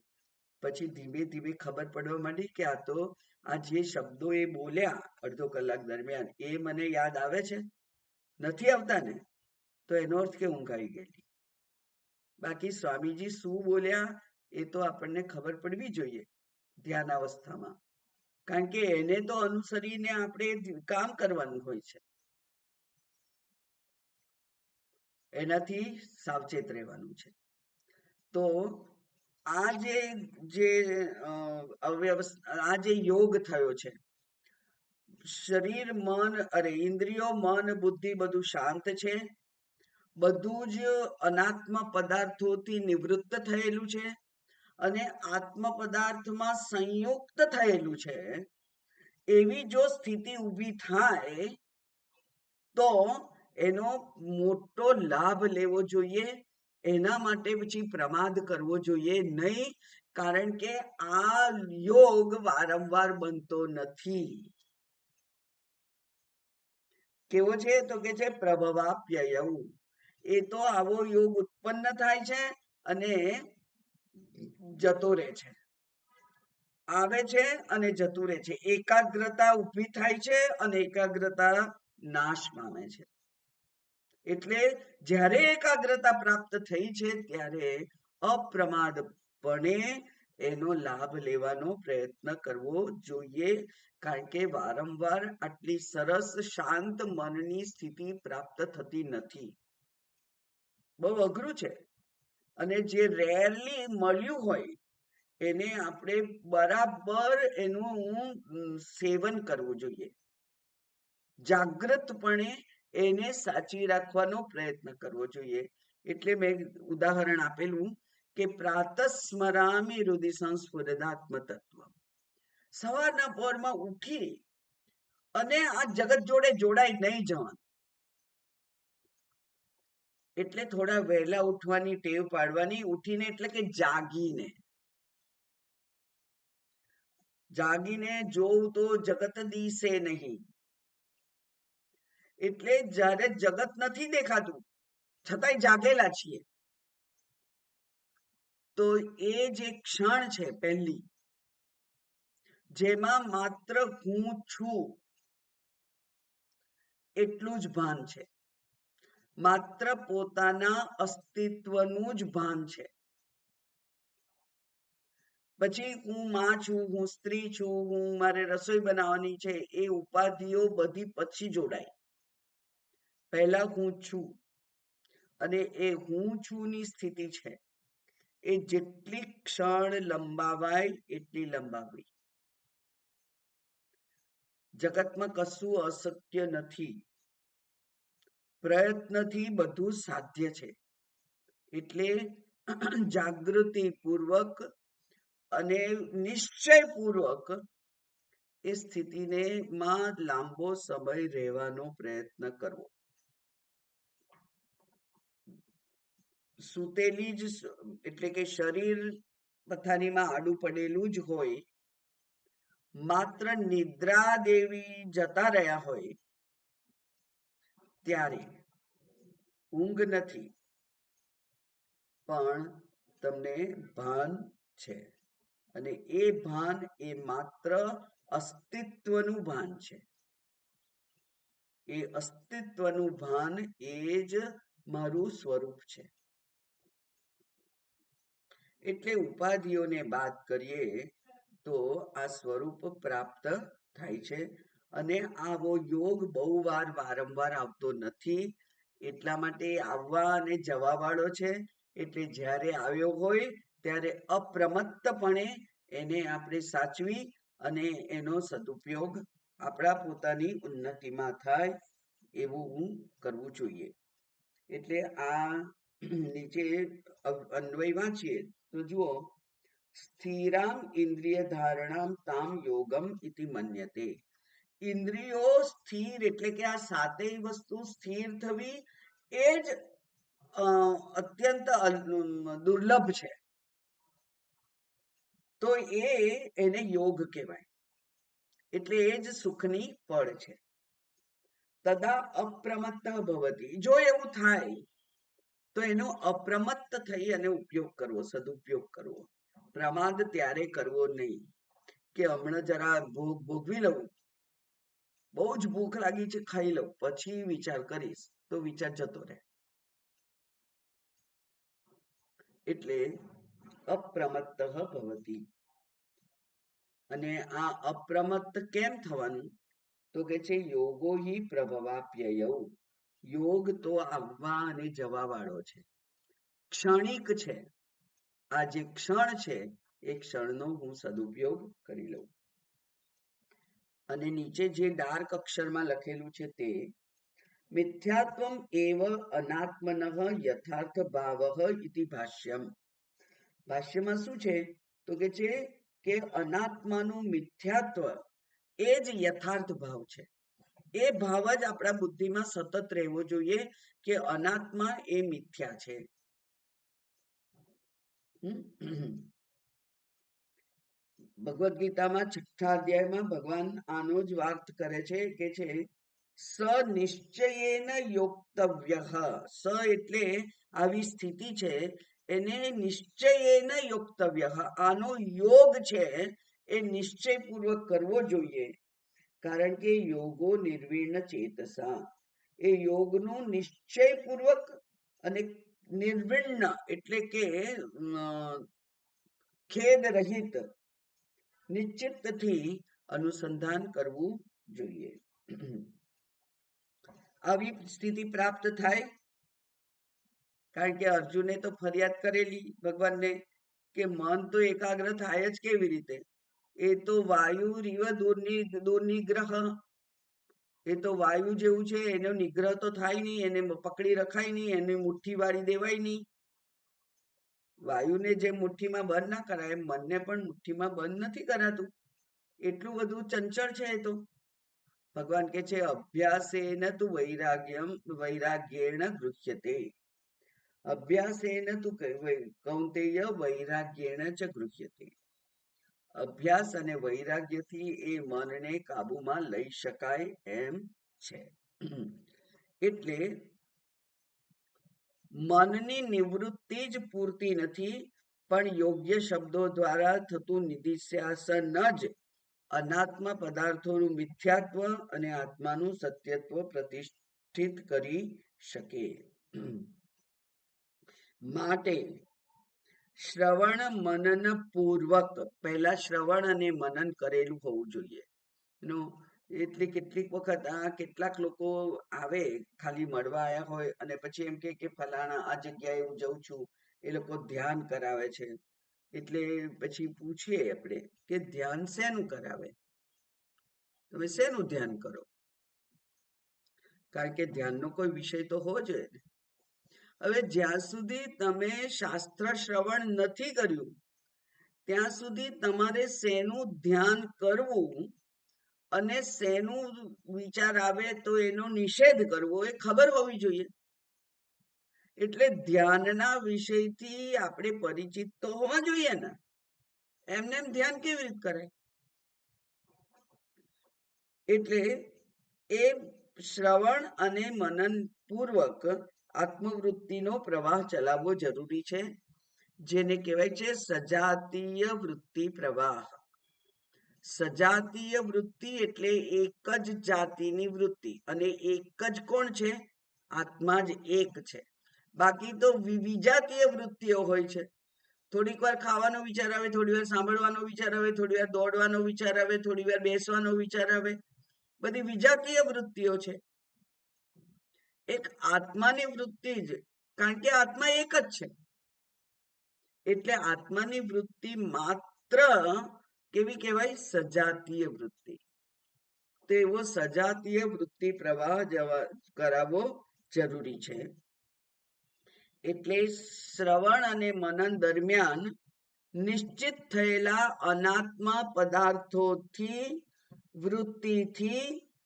પછી ધીમે ધીમે ખબર પડવા માંડી કે આ જે શબ્દો એ બોલ્યા અડધો કલાક દરમિયાન, એ મને યાદ આવે છે? નથી આવતા ને? તો એનો અર્થ કે ઊંઘ આવી ગયેલી. બાકી સ્વામીજી શું બોલ્યા એ તો આપણને ખબર પડવી જોઈએ ધ્યાન અવસ્થામાં. કારણ કે એને તો અનુસરીને આપણે કામ કરવાનું હોય છે. એનાથી સાવચેત રહેવાનું છે. તો આ જે યોગ થયો છે, શરીર મન ઇન્દ્રિયો મન બુદ્ધિ બધું શાંત છે, બધું જ અનાત્મ પદાર્થોથી નિવૃત્ત થયેલું છે અને આત્મ પદાર્થમાં સંયુક્ત થયેલું છે. એવી જો સ્થિતિ ઊભી થાય તો એનો મોટો લાભ લેવો જોઈએ. એના માટે પછી પ્રમાદ કરવો જોઈએ નહીં. કારણ કે આ યોગ વારંવાર બનતો નથી. કેવો છે? તો કે છે પ્રભવાપ્યયૌ. એ તો આવો યોગ ઉત્પન્ન થાય છે અને જતો રહે છે. આવે છે અને જતું રહે છે. એકાગ્રતા ઊભી થાય છે અને એકાગ્રતા નાશ પામે છે. એટલે જ્યારે એકાગ્રતા પ્રાપ્ત થઈ છે ત્યારે અપ્રમાદપણે એનો લાભ લેવાનો પ્રયત્ન કરવો જોઈએ. કારણ કે વારંવાર આટલી સરસ શાંત મનની સ્થિતિ પ્રાપ્ત થતી નથી. બહુ અઘરું છે. અને જે રેરલી મળ્યું હોય એને આપણે બરાબર એનું સેવન કરવું જોઈએ. જાગૃતપણે એને સાચવી રાખવાનો પ્રયત્ન કરવો જોઈએ. એટલે મેં ઉદાહરણ આપેલું કે પ્રાતઃ સ્મરામિ હૃદિ સંસ્ફુરદાત્મ તત્વ. સવારના પહોરમાં ઉઠી અને આ જગત જોડે જોડાઈ નહીં જવાનું. એટલે થોડા વહેલા ઉઠવાની ટેવ પાડવાની. ઉઠીને એટલે કે જાગીને જોઉં તો જગત દિશે નહીં. એટલે જ્યારે જગત નથી દેખાતું છતાંય જાગેલા છીએ, તો એ જે ક્ષણ છે પહેલી, જેમાં માત્ર હું છું એટલું જ ભાન છે. માત્ર પોતાના અસ્તિત્વનું જ ભાન છે. પછી હું માં છું, હું સ્ત્રી છું, હું મારે રસોઈ બનાવવાની છે, એ ઉપાધિઓ બધી પછી જોડાય. પહેલા હું છું, અને એ હું છું ની સ્થિતિ છે એ જેટલી ક્ષણ લંબાવાય એટલી લંબાવી. જગતમાં કશું અશક્ય નથી. પ્રયત્નથી બધું સાધ્ય છે. એટલે જાગૃતિ પૂર્વક અને નિશ્ચય પૂર્વક એ સ્થિતિને માં લાંબો સમય રહેવાનો પ્રયત્ન કરવો. સૂતેલી જ એટલે કે શરીર પથારીમાં આડું પડેલું જ હોય, માત્ર નિદ્રા દેવી જતા રહ્યા હોય ત્યારે ઊંઘ નથી, પણ તમને ભાન છે, અને એ ભાન એ માત્ર અસ્તિત્વનું ભાન છે. એ અસ્તિત્વનું ભાન એ જ મારું સ્વરૂપ છે. એટલે ઉપાધિઓને બાદ કરીએ તો આ સ્વરૂપ પ્રાપ્ત થાય છે. અને આવો યોગ બહુ વાર વારંવાર આવતો નથી, એટલા માટે આવવા અને જવા વાળો છે. એટલે જ્યારે આવ્યો હોય ત્યારે અપ્રમત્તપણે એને આપણે સાચવી અને એનો સદુપયોગ આપણા પોતાની ઉન્નતિમાં થાય એવું કરવું જોઈએ. એટલે આ નીચે અન્વય વાંચીએ તો જુઓ, સ્થિરામ ઇન્દ્રિય ધારણામ તામ યોગમ ઇતિ મન્યતે. ઇન્દ્રિયો સ્થિર એટલે કે આ સાતેય વસ્તુ સ્થિર થવી એ જ અત્યંત દુર્લભ છે. તો એને યોગ કહેવાય. એટલે એ જ સુખની પળ છે. તદા અપ્રમત્ત ભવતી. જો એવું થાય તો એનો અપ્રમત્ત થઈ અને ઉપયોગ કરવો, સદુપયોગ કરવો. પ્રમાદ ત્યારે કરવો નહીં કે હમણાં જરા ભોગવી લઉં, બહુ જ ભૂખ લાગી છે, ખાઈ લઉં, પછી વિચાર કરીશ, તો વિચાર જતો રહે. એટલે અપ્રમત્ત ભવતી. અને આ અપ્રમત્ત કેમ થવાનું? તો કે છે યોગો હિ પ્રભવાપ્યયૌ. યોગ તો આવવા અને જવા વાળો છે, ક્ષણિક છે. આ જે ક્ષણ છે એ ક્ષણનો હું સદુપયોગ કરી લઉં. અને નીચે જે ડાર્ક અક્ષરમાં લખેલું છે તે મિથ્યાત્વમ એવ અનાત્મનઃ યથાર્થ ભાવઃ ઇતિ ભાષ્યમ. ભાષ્યમાં શું છે તો કે છે કે અનાત્માનું મિથ્યાત્વ એ જ યથાર્થ ભાવ છે. એ ભાવ જ આપણા બુદ્ધિમાં સતત રહેવો જોઈએ કે અનાત્મા એ મિથ્યા છે. ભગવદ્ ગીતામાં 6થા અધ્યાયમાં ભગવાન આનો જ વાત કરે છે કે છે સ નિશ્ચયેન યોક્તવ્ય. સ એટલે આવી સ્થિતિ છે, એને નિશ્ચયેન યોક્તવ્ય. આનો યોગ છે એ નિશ્ચયપૂર્વક કરવો જોઈએ. કારણ કે યોગો નિર્વિણ ચેતસા. એ યોગનું નિશ્ચયપૂર્વક અને નિર્વિણ એટલે કે ખેદ રહિત નિશ્ચિતથી અનુસંધાન કરવું જોઈએ. આવી સ્થિતિ પ્રાપ્ત થાય, કારણ કે અર્જુને તો ફરિયાદ કરેલી ભગવાનને કે મન તો એકાગ્ર થાય જ કેવી રીતે? એ તો વાયુ રીવ દુર્નિગ્રહ. એ તો વાયુ જેવું છે, એનો નિગ્રહ તો થાય નહીં, એને પકડી રખાય નહીં, એને મુઠ્ઠી વાળી દેવાય નહીં. વાયુને જે મુઠ્ઠીમાં બંધ ના કરાય એમ મનને પણ મુઠ્ઠીમાં બંધ નથી કરાતું. એટલું બધું ચંચળ છે એ તો. ભગવાન કે છે અભ્યાસેન તુ વૈરાગ્યેણ ગૃહ્યતે. અભ્યાસેન તુ કૌંતેય વૈરાગ્યેણ ચ ગૃહ્યતે. અભ્યાસ અને વૈરાગ્યથી એ મનને કાબુમાં લઈ શકાય એમ છે. એટલે મનની નિવૃત્તિ જ પૂરતી નથી, પણ યોગ્ય શબ્દો દ્વારા થતું નિધિશ્યાસન જ અનાત્મ પદાર્થોનું મિથ્યાત્વ અને આત્માનું સત્યત્વ પ્રતિષ્ઠિત કરી શકે. માટે શ્રવણ મનન પૂર્વક, પહેલા શ્રવણ અને મનન કરેલું હોવું જોઈએ. નો એટલે કેટલીક વખત કેટલાક લોકો આવે, ખાલી મળવા આવ્યા હોય અને પછી એમ કે ફલાણા આ જગ્યાએ હું જઉં છું, એ લોકો ધ્યાન કરાવે છે. એટલે પછી પૂછીએ આપણે કે ધ્યાન શેનું કરાવે, તમે શેનું ધ્યાન કરો? કારણ કે ધ્યાનનો કોઈ વિષય તો હોવો જોઈએ ને. હવે જ્યાં સુધી તમે શાસ્ત્ર શ્રવણ નથી કર્યું ત્યાં સુધી તમારે શેનું ધ્યાન કરવું અને શેનું વિચાર આવે તો એનો નિષેધ કરવો એ ખબર હોવી જોઈએ. એટલે ધ્યાનના વિષયથી આપણે પરિચિત તો હોવા જોઈએ ને. એમને એમ ધ્યાન કેવી રીતે કરાય? એટલે એ શ્રવણ અને મનન પૂર્વક આત્મવૃત્તિનો પ્રવાહ ચલાવવો જરૂરી છે, જેને કહેવાય છે સજાતીય વૃત્તિ પ્રવાહ. સજાતીય વૃત્તિ એટલે એક જ જાતિની વૃત્તિ, અને એક જ કોણ છે? આત્મા જ એક છે. બાકી તો વિજાતીય વૃત્તિઓ હોય છે. થોડીક વાર ખાવાનો વિચાર આવે, થોડી વાર સાંભળવાનો વિચાર આવે, થોડી વાર દોડવાનો વિચાર આવે, થોડી વાર બેસવાનો વિચાર આવે, બધી વિજાતીય વૃત્તિઓ છે. એક આત્માની વૃત્તિ જ, કારણ કે આત્મા એક જ છે. એટલે આત્માની વૃત્તિ માત્ર કેવી કહેવાય? સજાતીય વૃત્તિ. તો એવો સજાતીય વૃત્તિ પ્રવાહ કરાવવો જરૂરી છે. એટલે શ્રવણ અને મનન દરમિયાન નિશ્ચિત થયેલા અનાત્મા પદાર્થોથી વૃત્તિથી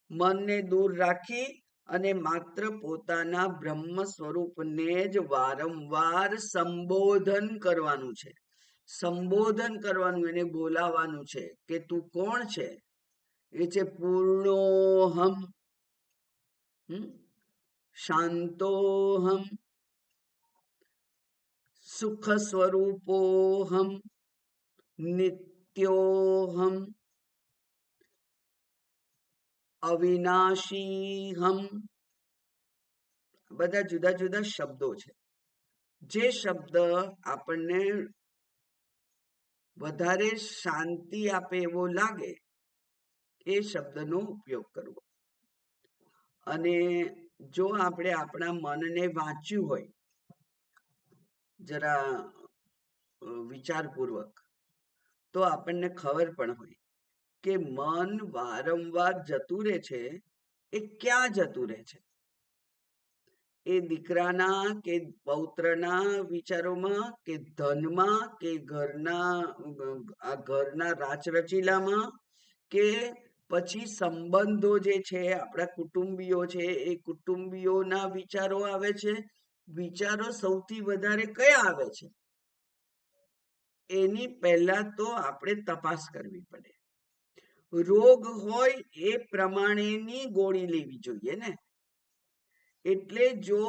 મનને દૂર રાખી અને માત્ર પોતાના બ્રહ્મ સ્વરૂપને જ વારંવાર સંબોધન કરવાનું છે. સંબોધન કરવાનું, એને બોલાવાનું છે કે તું કોણ છે? એ છે પૂર્ણોહમ, શાંતોહમ, સુખ સ્વરૂપોહમ, નિત્યોહમ, અવિનાશીહમ. બધા જુદા જુદા શબ્દો છે. જે શબ્દ આપણને વધારે શાંતિ આપે એવો લાગે એ શબ્દનો ઉપયોગ કરવો. અને જો આપણે આપણા મનને વાંચ્યું હોય જરા વિચારપૂર્વક, તો આપણને ખબર પણ હોય કે મન વારંવાર જતું રહે છે. એ ક્યાં જતું રહે છે? એ દીકરાના કે પૌત્રના વિચારોમાં, કે ધનમાં, કે ઘરના રાચરચીલામાં, કે પછી સંબંધો જે છે, આપણા કુટુંબીઓ છે, એ કુટુંબીઓના વિચારો આવે છે. વિચારો સૌથી વધારે કયા આવે છે? એની પહેલા તો આપણે તપાસ કરવી પડે. રોગ હોય એ પ્રમાણેની ગોળી લેવી જોઈએ ને. એટલે જો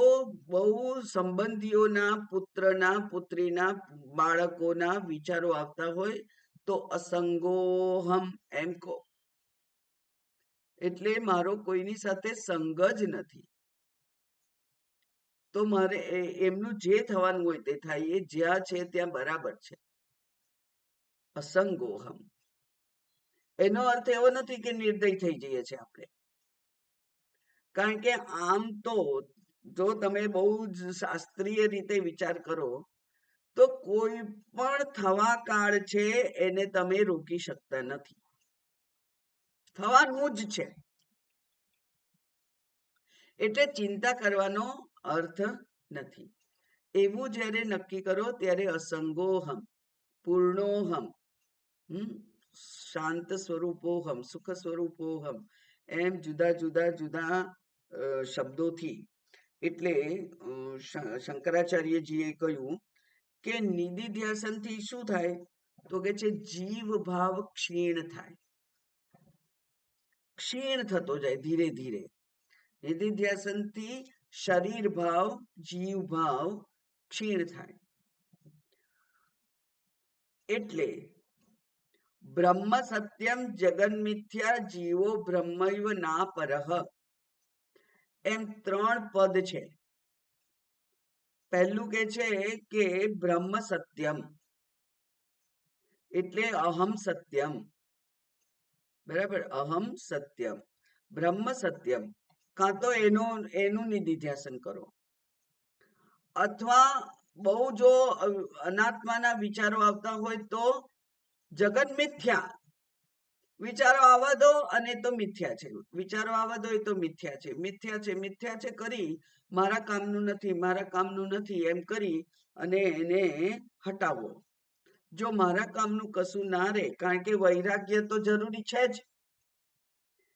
બહુ સંબંધીઓના, પુત્રના, પુત્રીના, બાળકોના વિચારો આવતા હોય તો અસંગોહમ એમ કહો. એટલે મારો કોઈની સાથે સંગ જ નથી. તો મારે એમનું જે થવાનું હોય તે થાય, એ જ્યાં છે ત્યાં બરાબર છે. અસંગોહમ એનો અર્થ એવો નથી કે નિર્દય થઈ જઈએ છીએ આપણે. કારણ કે આમ તો જો તમે બહુ જ શાસ્ત્રીય રીતે વિચાર કરો તો કોઈ પણ થવા કાળ છે એને તમે રોકી શકતા નથી. થવાનું જ છે. એટલે ચિંતા કરવાનો અર્થ નથી. એવું જ્યારે નક્કી કરો ત્યારે અસંગોહમ, પૂર્ણોહમ, શાંત સ્વરૂપોહમ, સુખ સ્વરૂપોહમ, એમ જુદા જુદા જુદા શબ્દોથી. એટલે શંકરાચાર્યજીએ કહ્યું કે નિધિધ્યાસનથી શું થાય? તો કે છે જીવ ભાવ ક્ષીણ થાય, ક્ષીણ થતો જાય ધીરે ધીરે. નિધિધ્યાસનથી શરીર ભાવ, જીવ ભાવ ક્ષીણ થાય. એટલે બ્રહ્મ સત્યમ જગન મિથ્યા જીવો બ્રહ્મૈવ ના પરહ, એમ 3 પદ છે. પહેલું કે છે કે બ્રહ્મ સત્યમ એટલે અહમ સત્યમ, બરાબર, અહમ સત્યમ, બ્રહ્મ સત્યમ, કાં તો એનું નિધિધ્યાસન કરો, અથવા બહુ જો અનાત્માના વિચારો આવતા હોય તો જગત મિથ્યા વિચારો આવવા દો અને તો મિથ્યા છે, વિચારો આવવા દો એ તો મિથ્યા છે, મિથ્યા છે, મિથ્યા છે કરી મારા કામનું નથી, મારા કામનું નથી એમ કરી અને એને હટાવો. જો મારા કામનું કશું ના રહે, કારણ કે વૈરાગ્ય તો જરૂરી છે જ,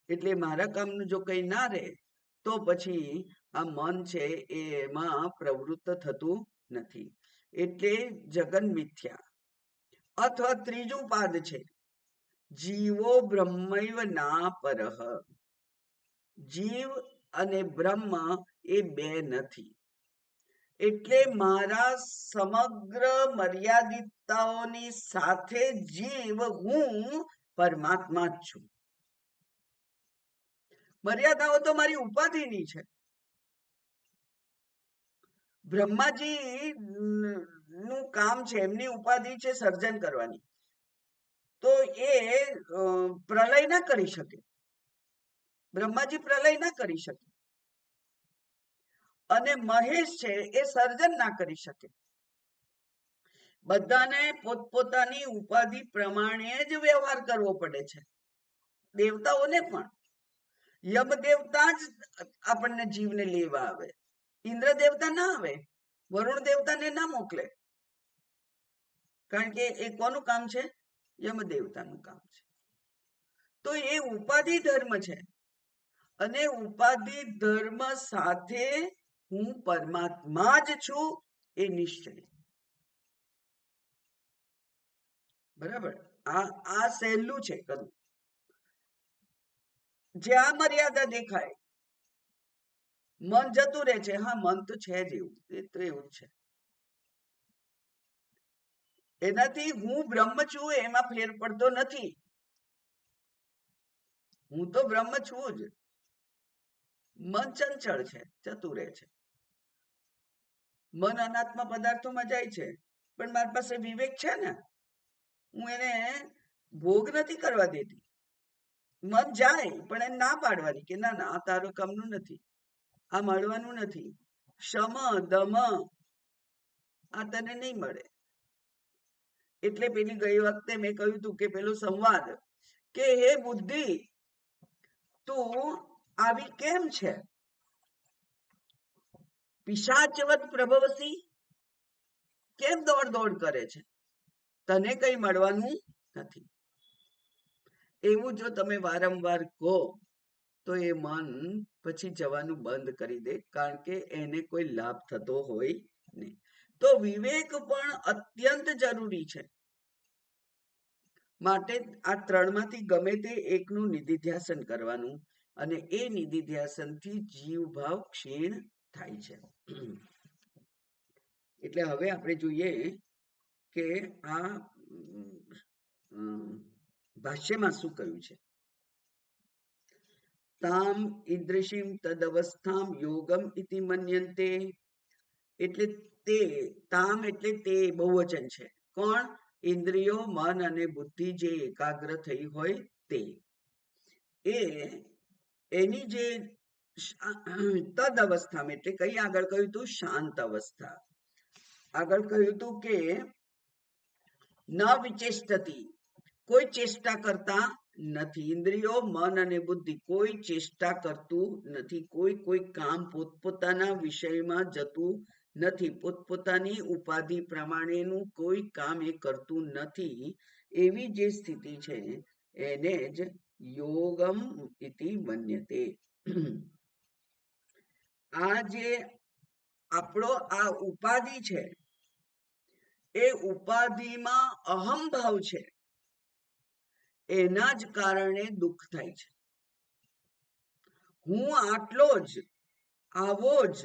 એટલે મારા કામનું જો કંઈ ના રહે તો પછી આ મન છે એમાં પ્રવૃત્ત થતું નથી, એટલે જગન મિથ્યા. અથવા ત્રીજું પાદ છે જીવો બ્રહ્મૈવ ના પરહ, જીવ અને બ્રહ્મ એ બે નથી, એટલે મારા સમગ્ર મર્યાદિતતાઓની સાથે જીવ હું પરમાત્મા જ છું. મર્યાદાઓ તો મારી ઉપાધિની છે. બ્રહ્માજી નું કામ છે, એમની ઉપાધિ છે સર્જન કરવાની, તો એ પ્રલય ના કરી શકે, બ્રહ્માજી પ્રલય ના કરી શકે, અને મહેશ છે એ સર્જન ના કરી શકે. બધાને પોતપોતાની ઉપાધિ પ્રમાણે જ વ્યવહાર કરવો પડે છે, દેવતાઓને પણ. યમ દેવતા જ આપણને જીવને લેવા આવે, ઇન્દ્ર દેવતા ના આવે, વરુણ દેવતાને ના મોકલે, કારણ કે એ કોનું કામ છે? યમ દેવતાનું કામ છે. તો એ ઉપાધિ ધર્મ છે, અને ઉપાધિ ધર્મ સાથે હું પરમાત્મા જ છું એ નિશ્ચય, બરાબર. આ સહેલું છે કરવું. જ્યાં મર્યાદા દેખાય મન જતું રહે છે, હા મન તો છે જ એવું, એ તો એવું જ છે, એનાથી હું બ્રહ્મ છું એમાં ફેર પડતો નથી, હું તો બ્રહ્મ છું જ. મન ચંચળ છે, જતું રહે છે, મન અનાત્મા પદાર્થોમાં જાય છે, પણ મારી પાસે વિવેક છે ને, હું એને ભોગ નથી કરવા દેતી. મન જાય પણ એને ના પાડવાની કે ના ના આ તારું કામનું નથી, આ મળવાનું નથી, શમ દમ આ તને નહીં મળે. એટલે પેલી ગઈ વખતે મેં કહ્યું હતું કે પેલો સંવાદ કે હે બુદ્ધિ તું આવી કેમ છે, પિશાચવત પ્રભવસી, કેમ દોડ દોડ કરે છે, તને કઈ મળવાનું નથી. એવું જો તમે વારંવાર કહો તો એ મન પછી જવાનું બંધ કરી દે, કારણ કે એને કોઈ લાભ થતો હોય નહીં. તો વિવેક પણ અત્યંત જરૂરી છે. માટે આ ત્રણમાંથી ગમે તે એકનું નિધિધ્યાસન કરવાનું, અને એ નિધિધ્યાસનથી જીવભાવ ક્ષીણ થાય છે. એટલે હવે આપણે જોઈએ કે આ ભાષ્યમાં શું કહ્યું છે. તામ ઈદૃશીમ તદવસ્થામ યોગમ ઇતિ મન્યન્તે, એટલે તે, તામ એટલે તે બહુવચન છે. કોણ? ઇન્દ્રિયો, મન અને બુદ્ધિ જે એકાગ્ર થઈ હોય તે, એની જે તદ અવસ્થામાં એટલે કઈ આગળ કહ્યું હતું? શાંત અવસ્થા. આગળ કહ્યું હતું કે ન વિચેષ્ટતી, કોઈ ચેષ્ટા કરતા નથી. ઇન્દ્રિયો, મન અને બુદ્ધિ કોઈ ચેષ્ટા કરતું નથી, કોઈ કામ પોતપોતાના વિષયમાં જતું નથી, પોતપોતાની ઉપાધિ પ્રમાણેનું કોઈ કામ એ કરતું નથી. એવી જે સ્થિતિ છે એને જ યોગમ ઇતિ મન્યતે. આ જે આપણો આ ઉપાધિ છે એ ઉપાધિમાં અહમ ભાવ છે, એના જ કારણે દુઃખ થાય છે. હું આટલો જ, આવો જ,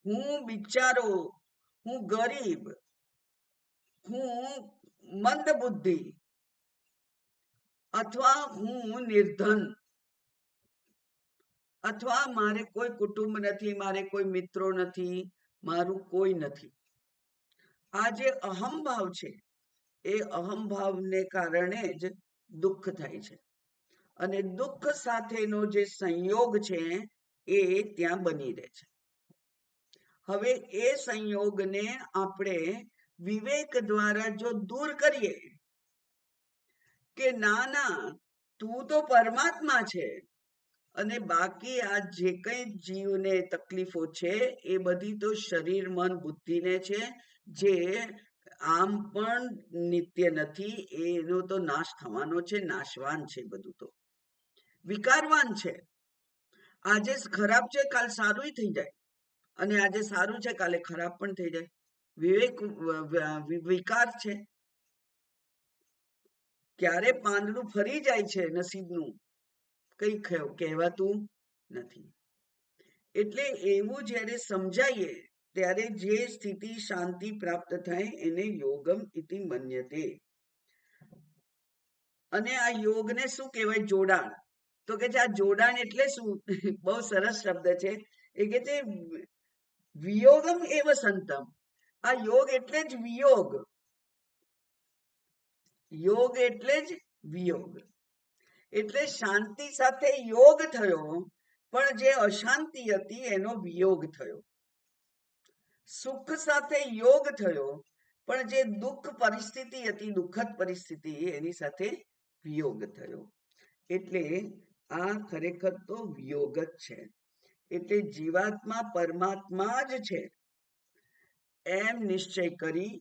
હું બિચારો, હું ગરીબ, હું મંદ બુદ્ધિ, અથવા હું નિર્ધન, અથવા મારે કોઈ કુટુંબ નથી, મારે કોઈ મિત્રો નથી, મારું કોઈ નથી. આ જે અહમભાવ છે એ અહમભાવને કારણે જ દુઃખ થાય છે, અને દુઃખ સાથેનો જે સંયોગ છે એ ત્યાં બની રહે છે. હવે એ સંયોગને આપણે વિવેક દ્વારા જો દૂર કરીએ કે ના ના તું તો પરમાત્મા છે, અને બાકી આ જે કઈ જીવને તકલીફો છે એ બધી તો શરીર મન બુદ્ધિને છે, જે આમ પણ નિત્ય નથી, એનો તો નાશ થવાનો છે, નાશવાન છે, બધું તો વિકારવાન છે. આજે ખરાબ છે કાલ સારું થઈ જાય, અને આજે સારું છે કાલે ખરાબ પણ થઈ જાય. વિવેક વિકાર છે. ક્યારે પાંદડું ફરી જાય છે નસીબનું કઈ કહેવાતું નથી. એટલે એવું જ્યારે સમજાઈએ ત્યારે જે સ્થિતિ શાંતિ પ્રાપ્ત થાય એને યોગમ ઇતિ મન્યતે. અને આ યોગને શું કહેવાય? જોડાણ. તો કે છે આ જોડાણ એટલે શું? બહુ સરસ શબ્દ છે. એ કે છે વિયોગમ એવ સંતમ. આ યોગ એટલે જ વિયોગ. યોગ એટલે જ વિયોગ. એટલે શાંતિ સાથે યોગ થયો, પણ જે અશાંતિ હતી એનો વિયોગ થયો. સુખ સાથે યોગ થયો, પણ જે દુઃખ પરિસ્થિતિ હતી, દુઃખદ પરિસ્થિતિ, એની સાથે વિયોગ થયો. એટલે આ ખરેખર તો વિયોગ જ છે. એટલે જીવાત્મા પરમાત્મા જ છે એમ નિશ્ચય કરી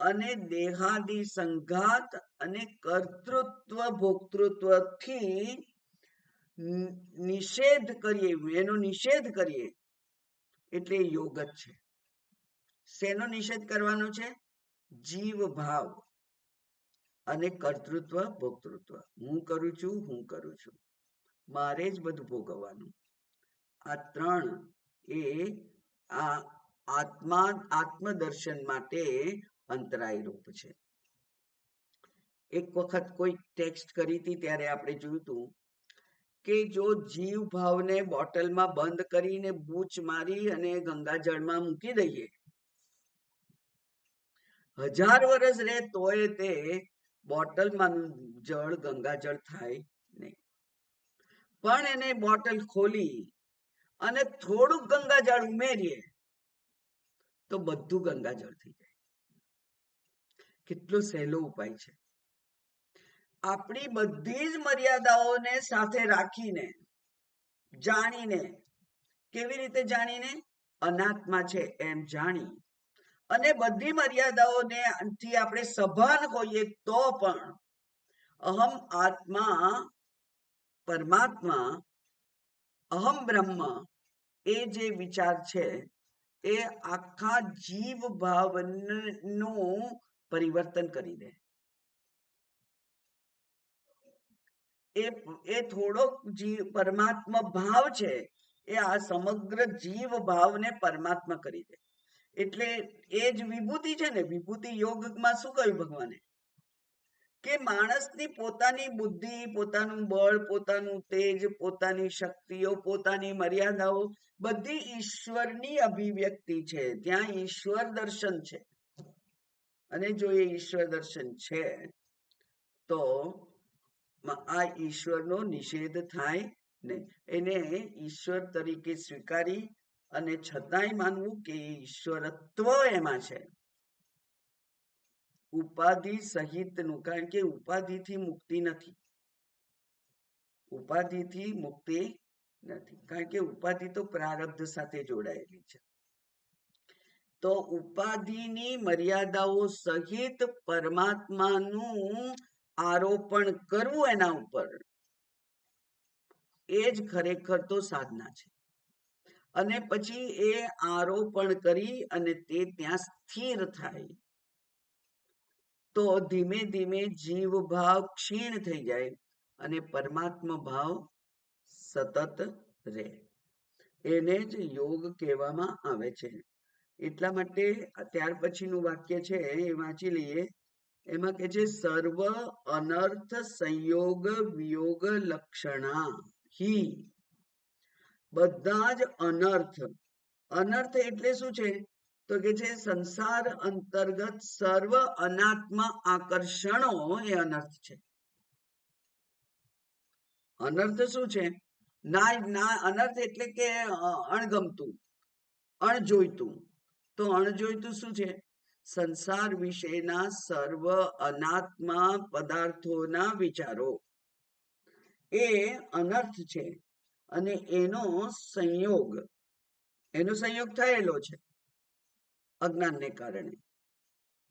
અને દેહાદી સંઘાત અને કર્તૃત્વ ભોક્તૃત્વથી નિષેધ કરીએ, એનો નિષેધ કરીએ એટલે યોગ જ છે. શેનો નિષેધ કરવાનો છે? જીવ ભાવ અને કર્તૃત્વ ભોક્તૃત્વ. હું કરું છું, મારે જ બધું ભોગવવાનું. આ ત્રણ એ આ આત્મદર્શન માટે અંતરાય રૂપ છે. એક વખત કોઈ ટેક્સ્ટ કરી હતી ત્યારે આપણે જોયું હતું કે જો જીવ ભાવને બોટલમાં બંધ કરીને બૂચ મારી અને ગંગાજળમાં મૂકી દઈએ, 1000 વર્ષ રહે તોય તે બોટલમાં જળ ગંગાજળ થાય નહીં. પણ એને બોટલ ખોલી અને થોડુંક ગંગાજળ ઉમેરીએ તો બધું ગંગાજળ થઈ જાય. કેટલો સહેલો ઉપાય છે. આપણી બધી જ મર્યાદાઓને સાથે રાખીને, જાણીને, કેવી રીતે જાણીને? અનાત્મા છે એમ જાણી, અને બધી મર્યાદાઓને થી આપણે સભાન હોઈએ તો પણ અહમ આત્મા પરમાત્મા, અહમ બ્રહ્મ, એ જે વિચાર છે એ આખા જીવ ભાવનું પરિવર્તન કરી દે. એ થોડોક પરમાત્મા ભાવ છે એ આ સમગ્ર જીવ ભાવને પરમાત્મા કરી દે. એટલે એ જ વિભૂતિ છે ને. વિભૂતિ યોગમાં શું કહ્યું ભગવાને? કે માણસની પોતાની બુદ્ધિ, પોતાનું બળ, પોતાનું તેજ, પોતાની શક્તિઓ, પોતાની મર્યાદાઓ બધી ઈશ્વરની અભિવ્યક્તિ છે. ત્યાં ઈશ્વર દર્શન છે. અને જો એ ઈશ્વર દર્શન છે તો આ ઈશ્વરનો નિષેધ થાય નહીં. એને ઈશ્વર તરીકે સ્વીકારી અને છતાંય માનવું કે ઈશ્વરત્વ એમાં છે, ઉપાધિ સહિતનું. કારણ કે ઉપાધિથી મુક્તિ નથી. ઉપાધિથી મુક્તિ નથી, કારણ કે ઉપાધિ તો પ્રારબ્ધ સાથે જોડાયેલી છે. તો ઉપાધિની મર્યાદાઓ સહિત પરમાત્માનું આરોપણ કરવું એના ઉપર, એ જ ખરેખર તો સાધના છે. અને પછી એ આરોપણ કરી અને તે ત્યાં સ્થિર થાય તો ધીમે ધીમે જીવ ભાવ ક્ષીણ થઈ જાય અને પરમાત્મા ભાવ સતત રહે. એને જ યોગ કહેવામાં આવે છે. એટલા માટે ત્યાર પછીનું વાક્ય છે એ વાંચી લઈએ. એમાં કે છે સર્વ અનર્થ સંયોગ વિયોગ લક્ષણા હિ. બધા જ અનર્થ અનર્થ એટલે શું છે? તો કે છે સંસાર અંતર્ગત સર્વ અનાત્મ આકર્ષણો એ અનર્થ છે. અનર્થ શું છે? અનર્થ એટલે કે અણગમતું, અણજોઈતું. તો અણજોઈતું શું છે? સંસાર વિશેના સર્વ અનાત્મા પદાર્થોના વિચારો એ અનર્થ છે. અને એનો સંયોગ થયેલો છે અજ્ઞાનને કારણે,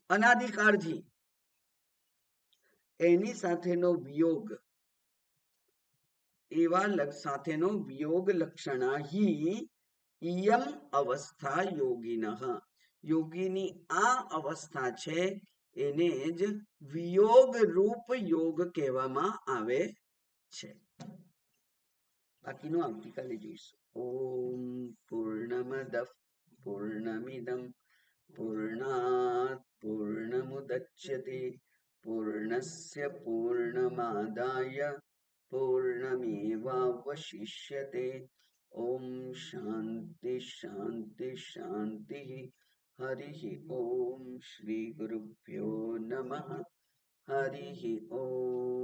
અનાદિકાળથી. એની સાથેનો વિયોગ, સાથેનો વિયોગ લક્ષણા ઇયમ અવસ્થા યોગિનઃ. યોગીની આ અવસ્થા છે એને જ વિયોગ રૂપ યોગ કહેવામાં આવે છે. બાકીનું આવતીકાલે જોઈશું. ઓમ પૂર્ણમદ પૂર્ણમિદમ પૂર્ણાત પૂર્ણમુદચ્યતે પૂર્ણસ્ય પૂર્ણમાદાય પૂર્ણમેવાવશિષ્યતે. ઓમ શાંતિ શાંતિ શાંતિ. હરિ ઓમ શ્રી ગુરુભ્યો નમઃ. હરિ ઓમ.